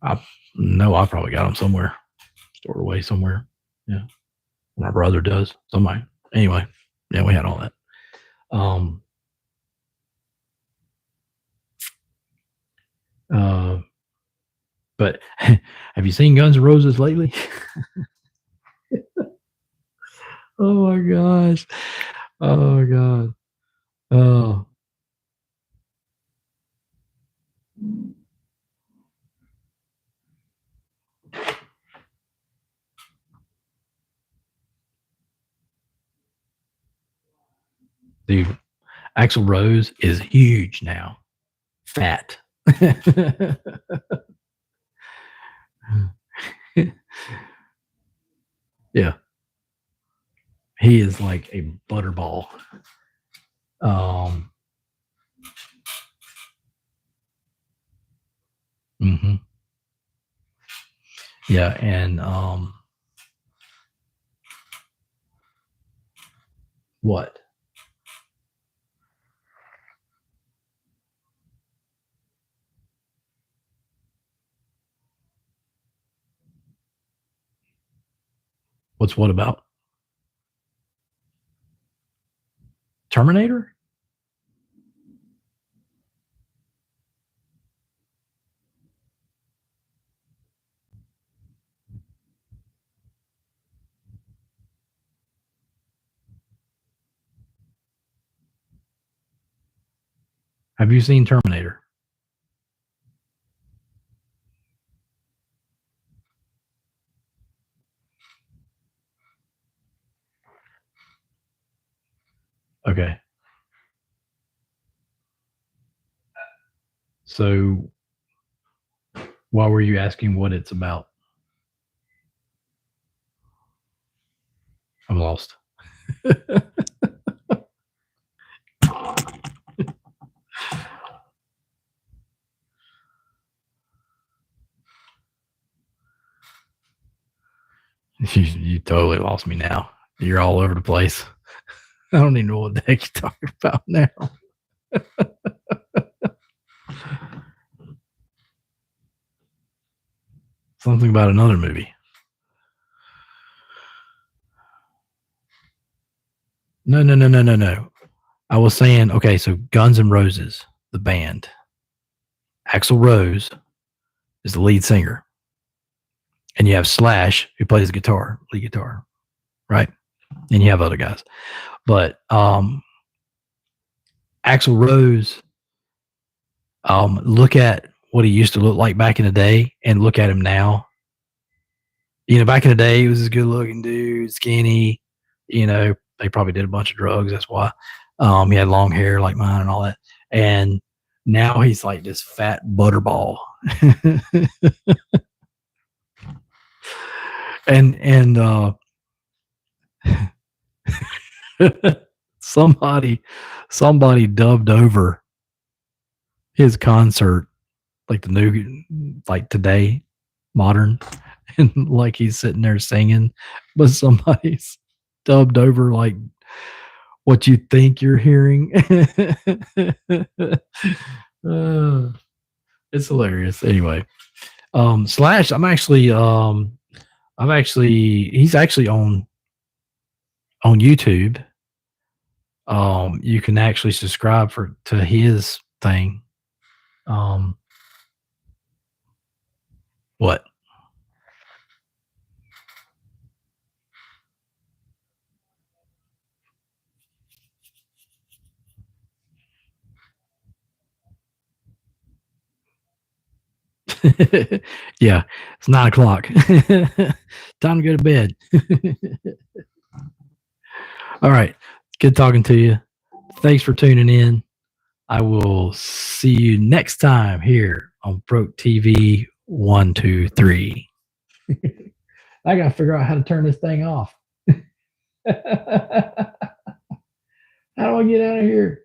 I probably got them somewhere. Stored away somewhere. Yeah. My brother does. Somebody. Anyway, yeah, we had all that. But have you seen Guns N' Roses lately? Oh my gosh. Oh my God. Oh. Dude, Axl Rose is huge now. Fat. Yeah. He is like a butterball. Mm-hmm. Yeah, and what? What's what about? Terminator? Have you seen Terminator? Okay. So why were you asking what it's about? I'm lost. You totally lost me now. You're all over the place. I don't even know what the heck you're talking about now. Something about another movie. No. I was saying, okay, so Guns N' Roses, the band. Axl Rose is the lead singer. And you have Slash, who plays guitar, lead guitar, right? And you have other guys. But Axl Rose, look at what he used to look like back in the day and look at him now. You know, back in the day, he was this good looking dude, skinny. You know, they probably did a bunch of drugs. That's why. He had long hair like mine and all that. And now he's like this fat butterball. and somebody dubbed over his concert like the new, like today, modern, and like he's sitting there singing, but somebody's dubbed over like what you think you're hearing. It's hilarious. Anyway, Slash, he's actually on YouTube. You can actually subscribe to his thing. What? Yeah, it's 9 o'clock. Time to go to bed. All right. Good talking to you. Thanks for tuning in. I will see you next time here on Broke TV 123. I got to figure out how to turn this thing off. How do I get out of here?